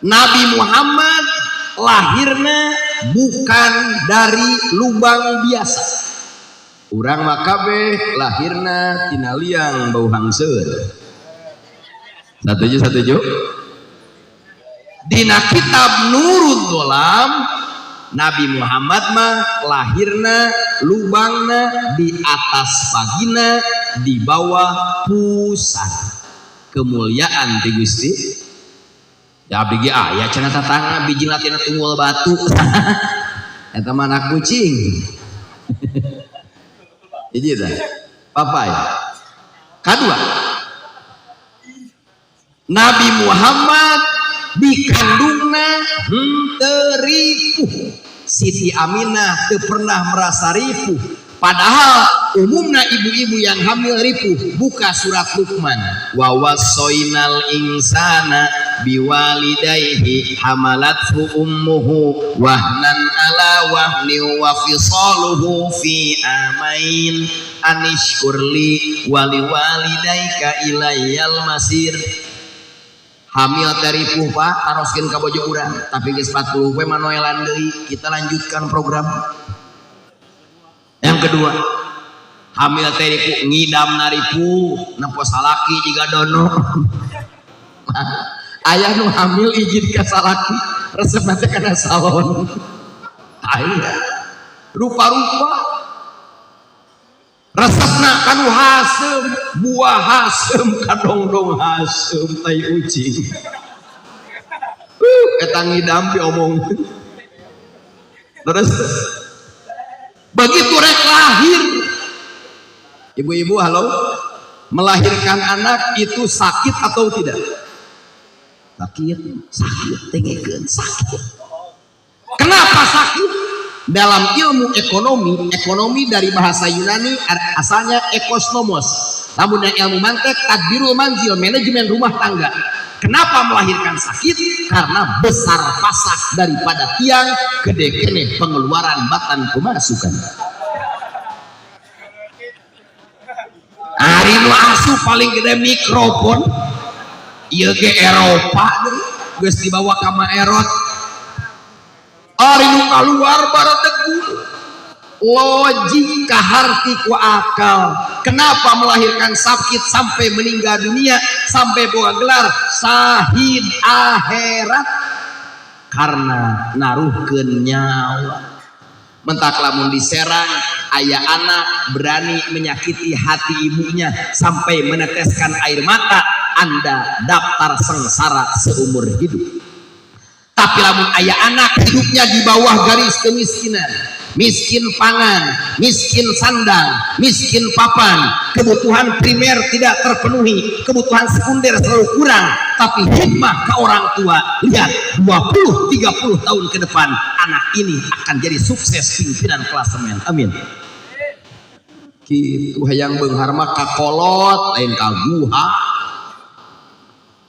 Nabi Muhammad lahirnya bukan dari lubang biasa. Urang makabe lahirna tina liang bau hangseur. Satuju. Dina kitab Nurul Dolam Nabi Muhammad mah lahirna lubangna di atas vagina, di bawah pusat. Kemuliaan ti Gusti. Ya bigi aya cenah tatangga biji latina tunggul batu. Eta mah anak kucing. Jadi dah. Papai. Kedua, Nabi Muhammad dikandungna henteu ripuh. Siti Aminah teu pernah merasa ripuh, padahal umumna ibu-ibu yang hamil ripuh. Buka surat Luqman, wa wassoinal insana biwalidayhi hamalathu ummuhu wahnan ala wahni wa fisaluhu fi amain anishkurli waliwalidayka ilayyal masir. Hamil teripuh Pak, taroskeun ka bojo urang, tapi geus 40 we manoelan deui. Kita lanjutkan program. Yang kedua, hamil teripuh ngidam naripuh, nempo salaki jiga dono. Aya nu hamil izin ka salaki, resepna teh kana salon. Aya. Rupa-rupa resepna kanu hasem, buah hasem, kadongdong hasem, tai ucing. Eta ngidam diomong. Terus begitu rek lahir, ibu-ibu halo, melahirkan anak itu sakit atau tidak? Sakit, tengekeun sakit. Kenapa sakit? Dalam ilmu ekonomi dari bahasa Yunani asalnya ekosnomos, namun yang ilmu mantek tadbirul manzil, manajemen rumah tangga. Kenapa melahirkan sakit? Karena besar pasak daripada tiang, gede kene pengeluaran batan pemasukan. Ari nu asup paling gede mikrofon, ieu ge Eropa geus dibawa ka Maerot. Ari nu kaluar baradegul logik kaharti ku akal. Kenapa melahirkan sakit sampai meninggal dunia, sampai boga gelar syahid akhirat? Karena naruhkeun nyawa. Mentak lamun diserang aya anak berani menyakiti hati ibunya sampai meneteskan air mata, Anda daftar sengsara seumur hidup. Tapi lamun aya anak hidupnya di bawah garis kemiskinan, miskin pangan, miskin sandang, miskin papan, kebutuhan primer tidak terpenuhi, kebutuhan sekunder selalu kurang, tapi hikmah ke orang tua, lihat 20-30 tahun ke depan anak ini akan jadi sukses pimpinan klasemen. Amin. Kitu hayang beunghar mah kakolot lain kaguha.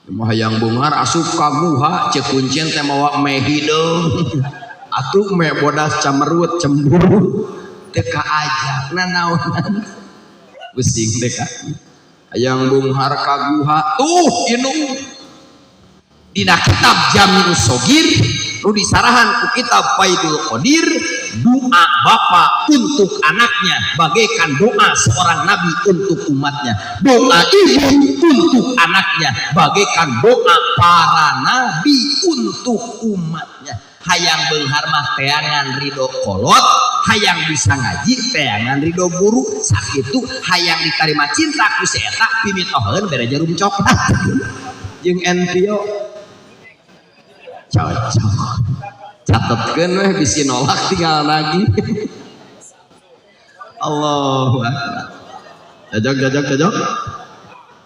Hayang beunghar asup kaguha cek kuncen teh mawa meh hideung. Atuh meh bodas camerut cemburu teu kaajak nanaonan. Pusing teh ka. Hayang beunghar kaguha inung dina kitab Jami'us Shogir nu disarahan ku kitab Faidul Qadir, doa bapa untuk anaknya bagaikan doa seorang nabi untuk umatnya, doa ibu untuk anaknya bagaikan doa para nabi untuk umatnya. hayang beunghar mah teangan ridho kolot, hayang bisa ngaji teangan ridho guru, sakitu hayang ditarima cinta ku si eta pimitoheun bere jarum coklat jeung NPO cocok catetkeun weh bisi nolak tinggal lagi. Allahu Akbar. Cocok.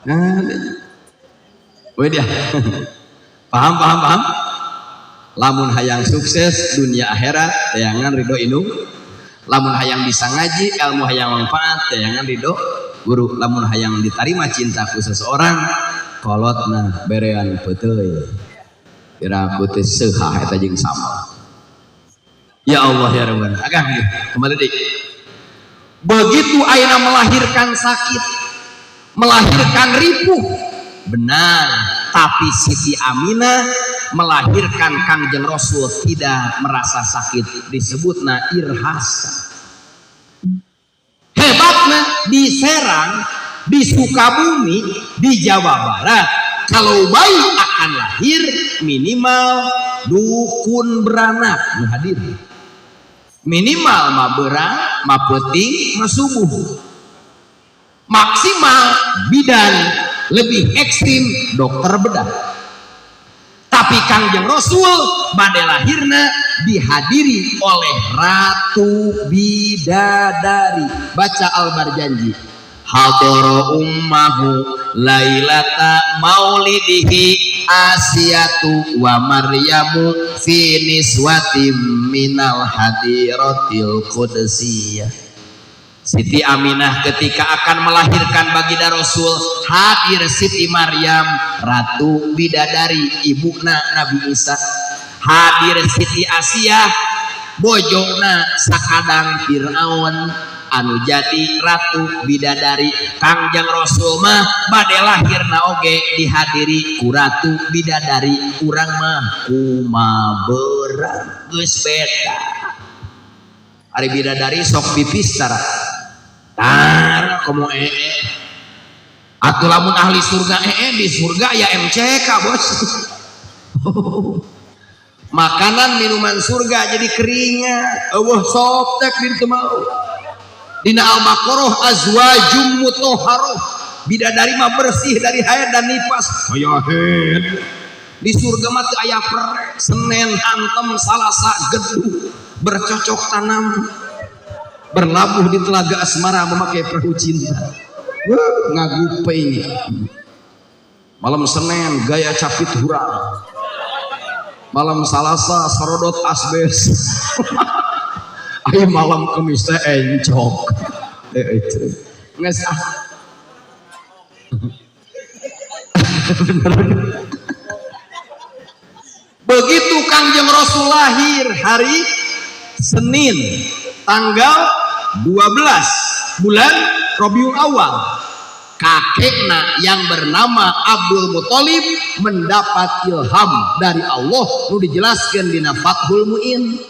Nah, weh dia. Paham. Lamun hayang sukses dunia akhirat teangan ridho indung. Lamun hayang bisa ngaji ilmu hayang manfaat teangan ridho guru. Lamun hayang ditarima cinta ku seseorang kolotna berean peuteui. Kira putih seha eta jeung sama. Ya Allah ya Rabbana. Agang kembali deui. Begitu ayeuna melahirkan sakit, melahirkan ripuh, benar. Tapi Siti Aminah melahirkan Kangjeng Rasul tidak merasa sakit, disebutna irhasa. Hebatnya di Serang, di Sukabumi, di Jawa Barat, kalau bayi akan lahir minimal dukun beranak hadir. Minimal maberang, mapeting, masubuh. Maksimal bidan, lebih ekstrim dokter bedah. Tapi Kangjeng Rasul bade lahirna dihadiri oleh Ratu Bidadari. Baca Al-Barjanji. Hadara ummahu lailata maulidihi Asiyatu wa Maryamu fi niswatim minal hadiratil qudsiyah. Siti Aminah ketika akan melahirkan baginda Rasul hadir Siti Maryam Ratu Bidadari ibuna Nabi Isa, hadir Siti Asiyah bojona sakadang Fir'aun anu jadi Ratu Bidadari. Kangjeng Rasul mah bade lahirna oge dihadiri ku Ratu Bidadari. Urang mah kumaha geus beda. Ari Bidadari sok pipis tara tar komo atuh lamun ahli surga di surga ya MCK bos. Makanan minuman surga jadi keringat eueuh sop tek di teu mau. Dina Al-Baqarah azwajum mutahharah, bidadari mah bersih dari haid dan nifas. Aya haid di surga mah teu aya perek, Senin hantem Salasa geduh bercocok tanam, berlabuh di telaga asmara memakai perahu cinta. Ngagupeng malam Senin gaya capit hurang, malam Salasa sarodot asbes. Ayo malam Kamis teh encok. Itu nges begitu Kangjeng Rasul lahir hari Senin tanggal 12 bulan Rabiul Awal, kakekna yang bernama Abdul Muthalib mendapat ilham dari Allah nu dijelaskan di Fathul Muin.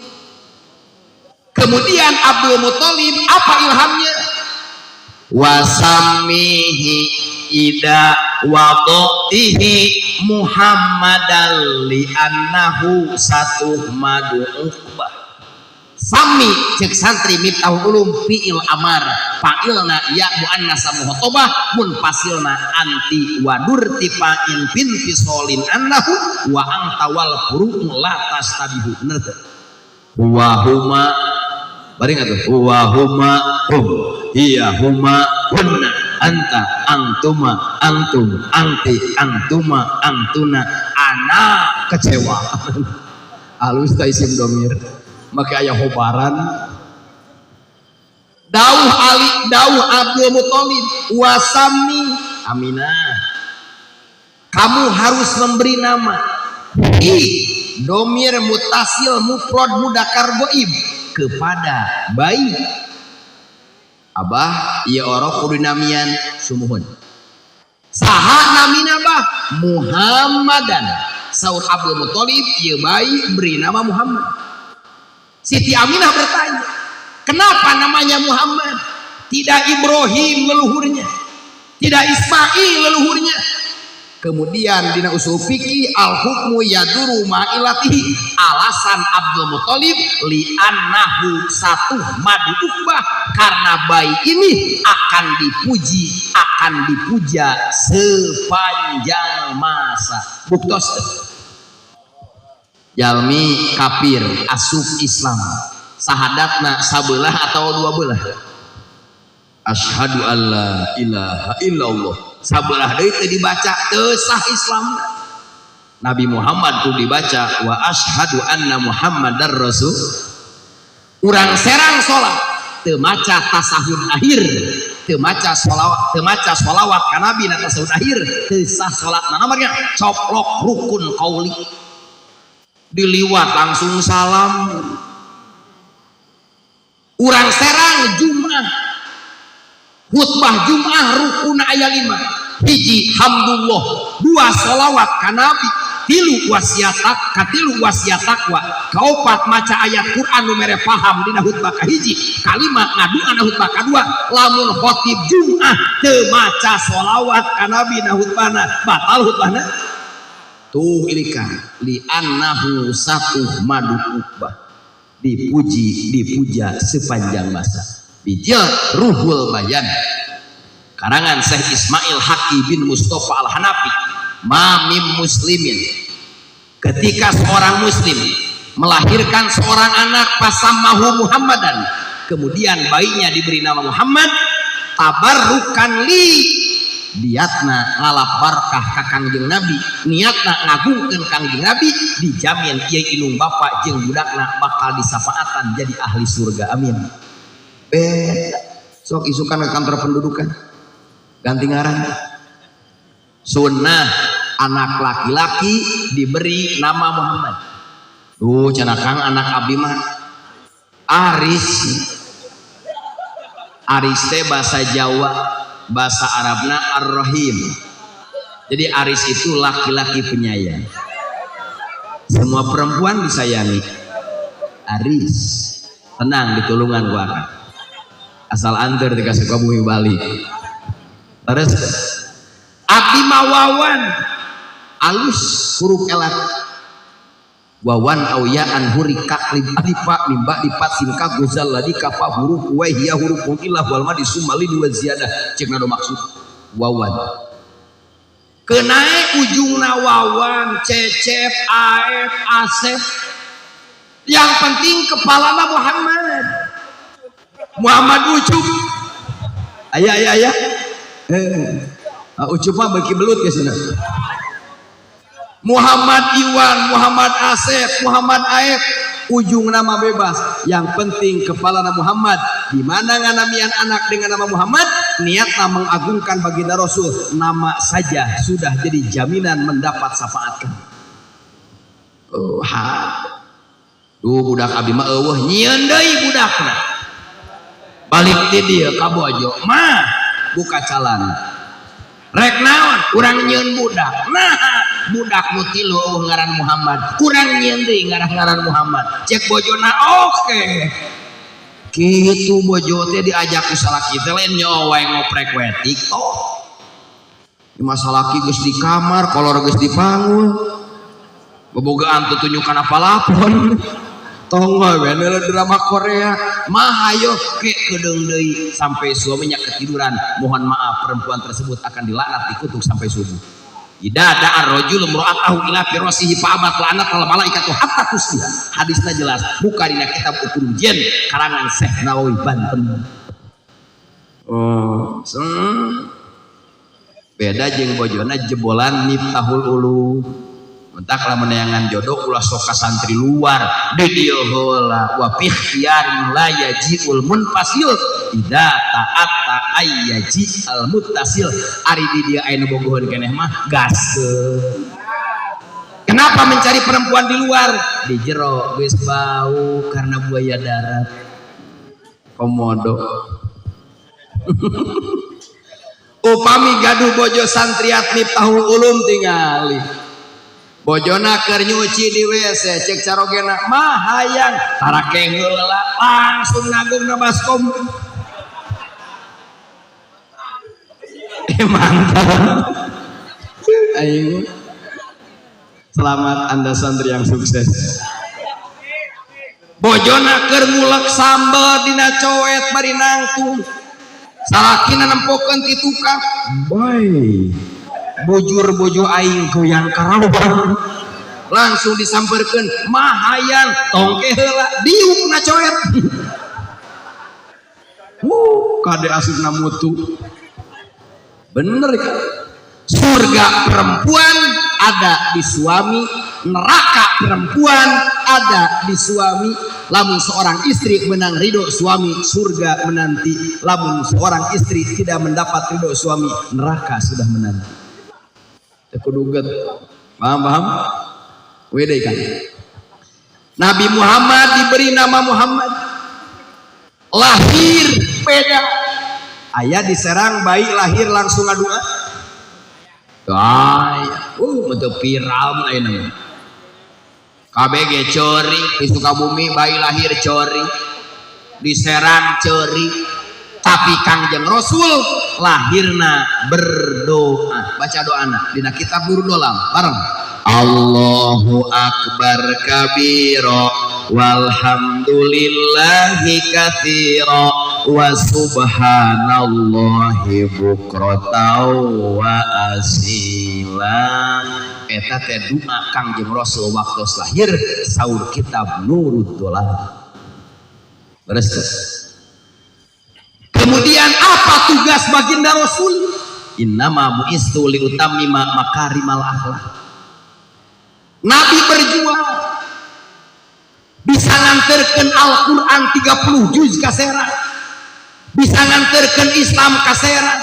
Kemudian Abdul Muthalib apa ilhamnya? Wasamihi ida wadotihi Muhammadan li annahu satu madu uqbah. Sami cek santri Miftahul Ulum fi'il amar fa'ilna ya muannasa muhotabah munfasilna anti wadur tifa'in finfisolin annahu wa angtawal furu'u la tastabihu. Bener tuh wa huma bari nggak tuh wa huma iya huma hunna anta antuma antum anti antuma antuna ana kecewa halus ta isim domir maka aya hobaran. Dauh Abdul Muthalib wasami Aminah, kamu harus memberi nama domir mutasil mufrad mudakar goib kepada bayi. Abah ieu ora kudu namian sumuhun. Saha namina bah? Muhammadan. Saur Abdul Muthalib ieu bayi beri nama Muhammad. Siti Aminah bertanya, kenapa namanya Muhammad? Tidak Ibrahim leluhurnya, tidak Ismail leluhurnya. Kemudian dina usul fikih al hukmu yaduru ma'ilatihi, alasan Abdul Muthalib li annahu satu madu ukbah, karena bayi ini akan dipuji, akan dipuja sepanjang masa. Buktos jalmi kafir asup Islam sahadatna sabelah atau dua belah, asyhadu alla ilaha illallah sabelah deui teu dibaca teu sah Islam. Nabi Muhammad tuh dibaca wa asyhadu anna Muhammadar rasul. Urang serang salat teu maca tasahud akhir, teu maca sholawat ka Nabi na tasahud akhir, teu sah salatna. Namanya coplok rukun qauli. Diliwat langsung salam. Urang serang Jumat, khutbah Jumat rukun aya 5, hiji hamdulillah, 2 sholawat ka Nabi, 3 wasiat takwa, kaopat maca ayat Quran nu mere paham dina khutbah ka hiji, kalima ngaduana khutbah ka 2. Lamun khotib Jumat teu maca sholawat ka Nabi na khutbahna, batal khutbahna. Tuh ilikan li annahu satu madu ukbah, dipuja sepanjang masa. Bijak Ruhul Bayan karangan Syekh Ismail Haqi bin Mustafa Al-Hanafi. Mamim muslimin, ketika seorang muslim melahirkan seorang anak pasamahu Muhammadan, kemudian bayinya diberi nama Muhammad, tabarrukan li, niatna ngalap barkah ka Kangjeng Nabi, niatna ngagungkeun Kangjeng Nabi, dijamin ieu indung bapa jeung budakna bakal disafaatan jadi ahli surga, amin. Sok isukan ke kantor pendudukan ganti ngaran. Sunnah anak laki-laki diberi nama Muhammad. Duh cenah Kang anak abdi mah Aris. Aris teh bahasa Jawa, bahasa Arabna Ar-Rahim. Jadi Aris itu laki-laki penyayang. Semua perempuan disayangi. Aris. Tenang ditulungan gua kan. Asal antar dikasih Sukabumi Bali. Terus abdi mawawan alus huruf elat. Wawan awyaan hurika lipa mimba lipat sinka gozal ladi kapa huruf wa hiya huruf ilah wal madi sumali dua ziyadah. Cek nado maksud wawan. Kenae ujungna wawan, cecep, aef, asef. Yang penting kepalana Muhammad Ucup. Ayah. Ucup mah beki belut ya sana. Muhammad Iwan, Muhammad Asep, Muhammad Aep, ujung nama bebas. Yang penting kepala nama Muhammad. Di mana nganamian anak dengan nama Muhammad, niatna mengagungkan baginda Rasul. Nama saja sudah jadi jaminan mendapat syafaat. Budak abi mah eueuh nyieun deui budakna. Balik ti dieu ka bojo, mah buka calan. Rek naon urang nyieun budak. Nah, budak nu tilu eueuh ngaran Muhammad. Urang nyieun deui ngaran Muhammad. Cek bojona oke. Kitu bojo teh diajak ku salaki teh lain nyawa wae ngoprek we TikTok. Di masalaki geus di kamar, kolor geus di panggul. Bobogaan tutunjukan apa lapon. Tong we drama Korea mah ayo ke kedeung deui sampai suaminya ketiduran. Mohon maaf perempuan tersebut akan dilaknat dikutuk sampai subuh. Idza da'a ar-rajul imra'atahu ila firasihi fa'abat la'nat al-malaikatu hatta tusbiha. Hadisnya jelas buka dina kitab Uqul Jen karangan Syekh Nawawi Banten. Beda jeung bojona jebolan Miftahul Ulum. Mentak lah meneangan jodoh ulah sok santri luar di dieu heula wa fi ikhtiyar la yajiul munfasil idza ta'atta ayyaji al muttasil. Ari di dieu aya nu bogoheun keneh mah gaskeun. Kenapa mencari perempuan di luar? Di jero geus bau karena buaya darat. Komodo. Upami gaduh bojo santriat Miftahul Ulum tingali. Bojona keur nyuci di WC cek carogena mah hayang tarake heula langsung ngagungna baskom. Mantap. aing. Selamat Anda santri yang sukses. Bojona keur ngulek sambel dina coet bari nangtung. Salakina nempokeun ti tukang. Boy, Bujur bojo aing goyang karawan. Langsung disamperkeun, mahayan tongke heula diukna coet. kade asupna mutu. Bener kan? Surga perempuan ada di suami, neraka perempuan ada di suami. Lamun seorang istri menang ridho suami, surga menanti. Lamun seorang istri tidak mendapat ridho suami, neraka sudah menanti. Kuduget. Paham? Wede kan. Nabi Muhammad diberi nama Muhammad. Lahir beda. Ayah diserang bayi lahir langsung ngadua. Untuk viral ayeuna. KBG cori di Sukabumi bayi lahir cori. Diserang cori. Tapi Kangjeng Rasul lahirna berdoa. Baca doana dina kitab Nurul Dolam bareng. Allahu akbar kabira walhamdulillahi katsira wa subhanallahi bukratan wa asila. Eta teh doa Kangjeng Rasul waktu lahir saur kitab Nurul Dolam. Beres. Kemudian apa tugas baginda Rasul? Innama bu'istu liutammima makarimal akhlak. Nabi berjuang bisa nganterkeun Al-Quran 30 juz kaseran, bisa nganterkeun Islam kaseran,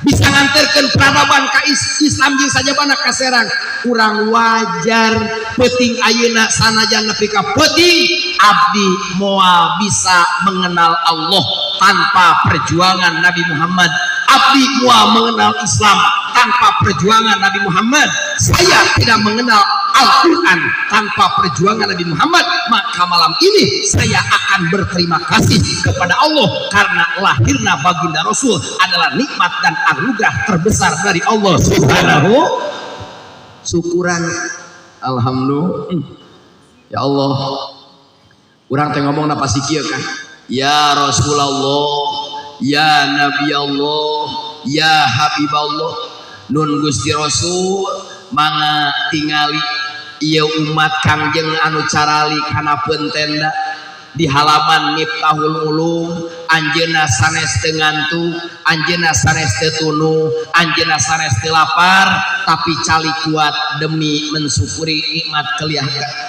bisa nganterkeun peradaban ka Islam jeung sajabana kaseran. Urang wajar penting ayeuna sanajan nepi ka penting abdi moal bisa mengenal Allah tanpa perjuangan Nabi Muhammad. Abdi moal mengenal Islam tanpa perjuangan Nabi Muhammad. Saya tidak mengenal Al-Quran tanpa perjuangan Nabi Muhammad. Maka malam ini saya akan berterima kasih kepada Allah karena lahirna baginda Rasul adalah nikmat dan anugerah terbesar dari Allah Subhanahu. Syukuran alhamdulillah. Ya Allah, urang teh ngomong napa si kieu kan? Ya Rasulullah, ya Nabi Allah, ya Habib Allah. Nun Gusti Rasul mangga tingali ieu umat Kangjeng anu carali kana tenda di halaman Miftahul Ulum. Anjeunna sanes teu ngantuk, anjeunna sanes teu tunu, anjeunna sanes teu lapar, tapi cali kuat demi mensyukuri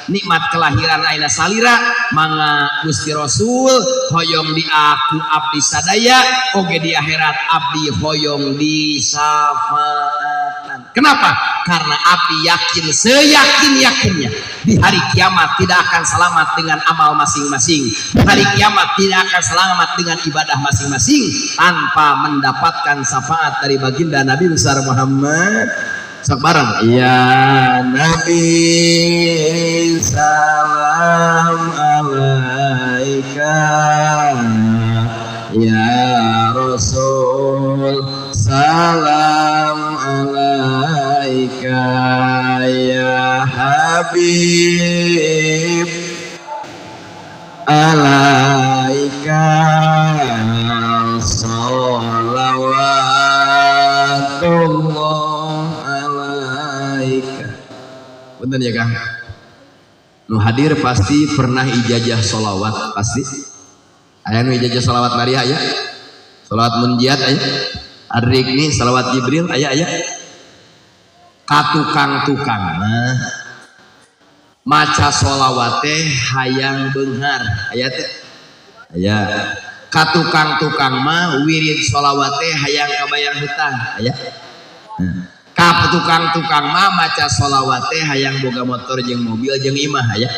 nikmat kelahiran ayeuna salira. Mangga Gusti Rasul hoyong di aku abdi sadaya, oge di akhirat abdi hoyong di syafaatan. Kenapa? Karena abdi yakin seyakin-yakinnya di hari kiamat tidak akan selamat dengan amal masing-masing. Di hari kiamat tidak akan selamat dengan ibadah masing-masing tanpa mendapatkan syafaat dari baginda Nabi besar Muhammad. Sok bareng. Ya Nabi salam alaika, ya Rasul salam alaika, ya Habib alaika salawatullah alaika. Bener ya Kang? Nu hadir pasti pernah ijazah solawat, pasti aya nu ijazah solawat Maria ya, solawat munjiat aya, adik nih solawat Jibril aya. Katukang-tukang mah maca solawat teh hayang beunghar aya teh aya. Katukang-tukang mah wirid solawat teh hayang kabayang hutang aya. Ka tukang-tukang mah maca solawat teh hayang boga motor jeung mobil jeung imah aya.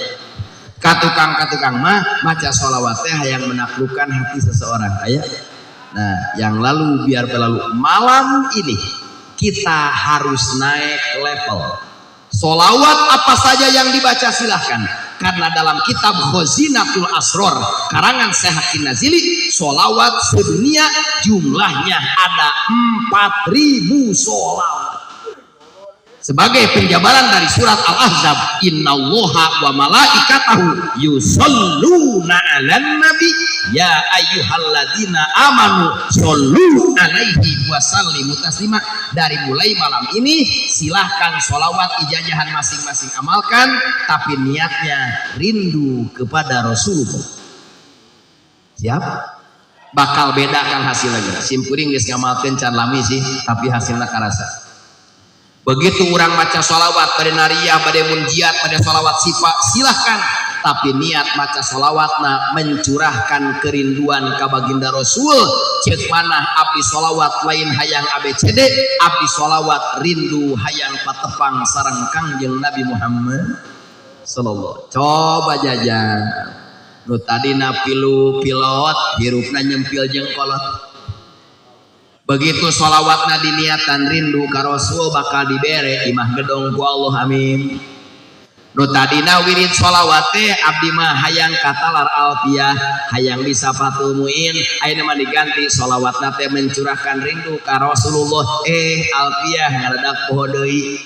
Katukang-katukang mah maca solawat teh hayang menaklukkan hati seseorang aya. Nah, yang lalu biar berlalu. Malam ini kita harus naik level. Solawat apa saja yang dibaca silahkan, karena dalam kitab Khazinatul Asror karangan Syekh Hakim Nazili, solawat sedunia jumlahnya ada 4.000 solawat. sebagai penjabaran dari surat Al-Ahzab, innallaha wa malaikatahu yusholluna 'alan nabi ya ayyuhalladzina amanu shollu 'alaihi wa sallimu taslima. Dari mulai malam ini silahkan sholawat ijazahan masing-masing amalkan, tapi niatnya rindu kepada Rasulullah. Siap? Bakal beda kan hasilnya. Simpuring geus ngamalkeun can lami sih, tapi hasilnya karasa. Begitu orang maca sholawat pada nariyah, pada munjiat, pada sholawat sifat, silahkan, tapi niat maca sholawatna mencurahkan kerinduan ka baginda Rasul. Cek mana abdi sholawat lain hayang ABCD, abdi sholawat rindu hayang patepang sareng Kangjeng Nabi Muhammad sallallahu. Coba jajan nu tadina pilu pilot hirupna nyempil jeung kolot. Begitu sholawatna diniatan rindu ka Rasul bakal dibere imah gedong ku Allah, amin. Nu tadina wirid sholawat teh abdi mah hayang katalar alfiyah, hayang bisa Fatul Muin, ayeuna mah diganti sholawatna teh mencurahkan rindu ka Rasulullah. Alfiyah ngaradak poho deui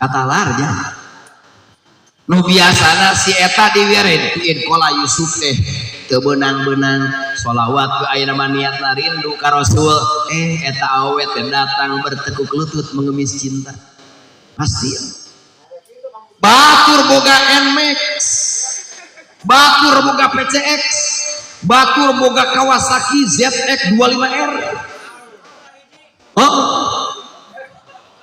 katalar nya. Nu biasana si eta diwiereun kola Yusuf teh teu beunang-beunang sholawat ke ayeuna mah niatna rindu ka Rasul. Eta awet datang bertekuk lutut mengemis cinta. Pasti batur boga NMAX, batur boga PCX, batur boga Kawasaki ZX25R,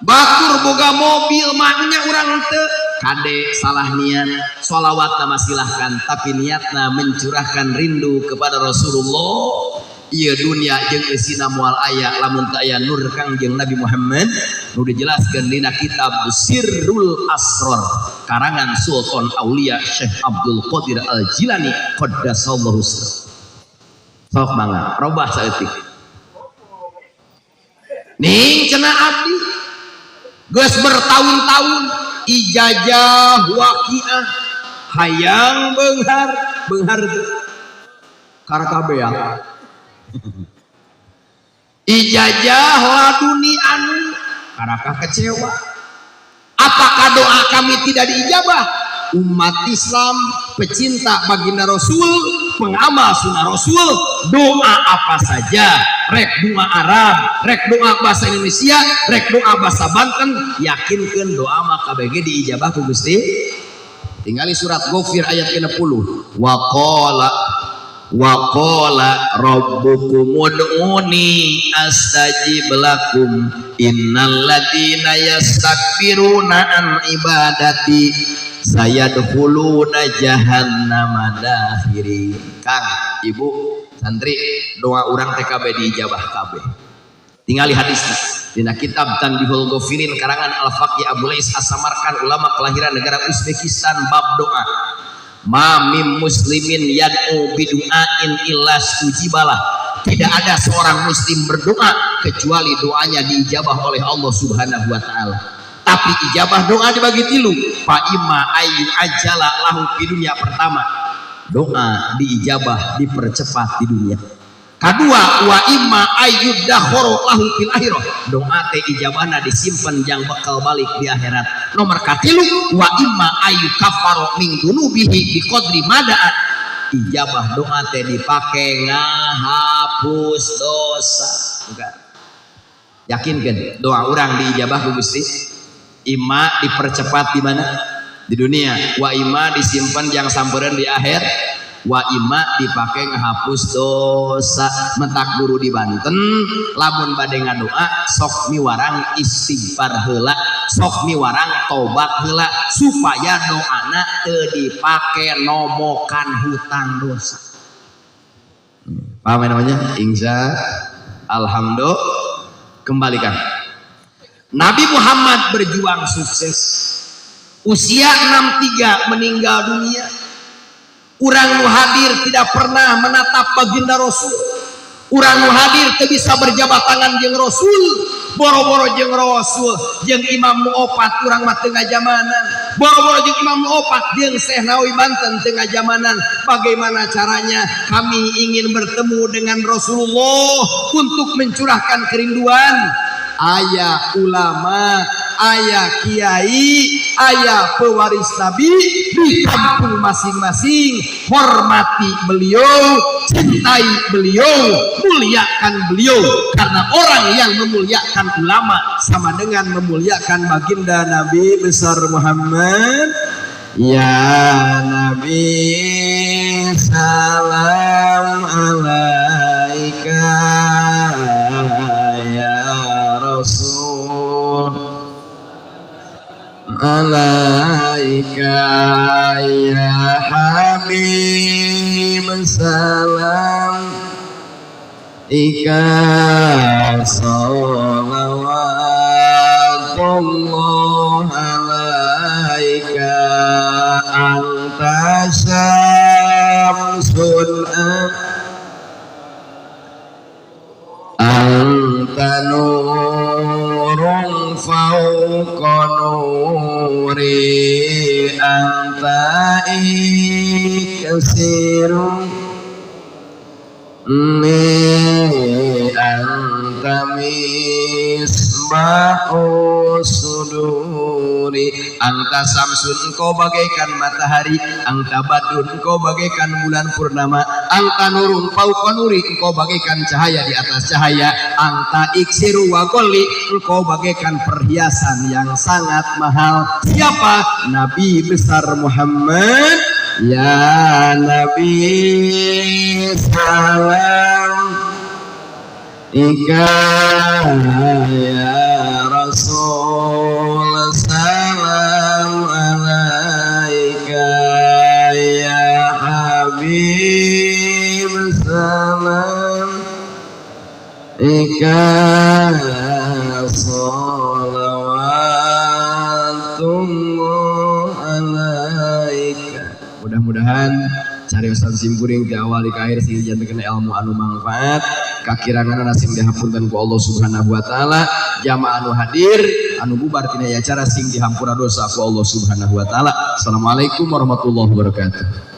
batur boga mobil maknya urang teu kade salah niat. Sholawat nama silahkan, tapi niatna mencurahkan rindu kepada Rasulullah. Iya dunia jeung eusina moal aya lamun teu aya nur Kangjeng Nabi Muhammad nu dijelaskeun dina kitab Sirrul Asrar karangan Sultan Aulia Syekh Abdul Qadir Al-Jilani qaddasallahu sirrah. Sok mangga robah saeutik. Ning cenah abdi geus bertahun-tahun ijazah waqiah hayang beunghar karakabeang ijazah laduni anu karakah kecewa. Apakah doa kami tidak diijabah? Umat Islam pecinta baginda Rasul, pengamal sunnah Rasul, doa apa saja, rek doa Arab, rek doa bahasa Indonesia, rek doa bahasa Banten, yakinkan doa mah KBG diijabah ku Gusti. Tinggali surat Ghafir ayat ke-60. Wa qala rabbukum ud'uni astajib lakum innal ladzina yastakbiruna an ibadati sayadkhuluna jahannama dakhirin. Kang, Ibu, santri, doa urang TKB diijabah kabeh. Tingali hadisna dina kitab Tanbihul Ghafirin karangan Al-Faqih Abu Lais As-Samarkand, ulama kelahiran negara Uzbekistan, bab doa. Ma mim muslimin yad'u bidu'ain illa stujibalah. Tidak ada seorang muslim berdoa kecuali doanya diijabah oleh Allah Subhanahu wa taala. Tapi ijabah doa dibagi tilu. Fa imma ayyu ajala lahu di dunia. Pertama, doa diijabah dipercepat di dunia. Kedua, wa imma ayyudakhoro lahu fil akhirah. Doa teh ijabahna disimpen jang bakal balik di akhirat. Nomor katilu, wa imma ayyukaffaru min dunubihi biqadri madaat. Ijabah doa teh dipake ngahapus dosa. Bukan. Yakinkan doa orang diijabah ku Gusti? Imma dipercepat di mana? Di dunia. Wa imma disimpan jang sampereun di akhir. Wa imma dipake ngahapus dosa. Mentak guru di Banten lamun bade ngadoa sok miwarang istighfar heula, sok miwarang tobat heula supaya doana teu dipake nomokan hutang dosa. Paham namanya? Insya alhamdulillah. Kembalikan. Nabi Muhammad berjuang sukses. Usia 63 meninggal dunia. Urang nu hadir tidak pernah menatap baginda Rasul. Urang nu hadir teu bisa berjabat tangan jeung Rasul. Boro-boro jeung Rasul jeung imam nu opat urang mah teu ngajamanan. Boro-boro jeung imam nu opat jeung Syekh Nawawi Banten teu ngajamanan. Bagaimana caranya kami ingin bertemu dengan Rasulullah untuk mencurahkan kerinduan? Aya ulama, aya kiai, aya pewaris Nabi di kampung masing-masing. Hormati beliau, cintai beliau, muliakan beliau, karena orang yang memuliakan ulama sama dengan memuliakan baginda Nabi besar Muhammad. Ya Nabi salam alaika, ya Rasul alaika, ya Habib salam ika, salawatullah alaika, anta syamsun anta nurun fauqa nuri, anta iksirun anta misbahu suduri, anta samsun engkau bagaikan matahari, anta badrun engkau bagaikan bulan purnama, anta nurun fauqa nuri engkau bagaikan cahaya di atas cahaya, anta iksiru wa golli engkau bagaikan perhiasan yang sangat mahal. Siapa? Nabi besar Muhammad. Ya Nabi salam ika, ya Rasul salam alaika, ya Habib salam ika, salawatullah alaika. Mudah-mudahan cariyosan simkuring di awal di akhir sing janten ilmu anu manfaat, kakirangan sing dihampunkan ku Allah Subhanahu wa taala, jamaah anu hadir anu bubar tina acara sing dihampura dosa ku Allah Subhanahu wa taala. Assalamualaikum warahmatullahi wabarakatuh.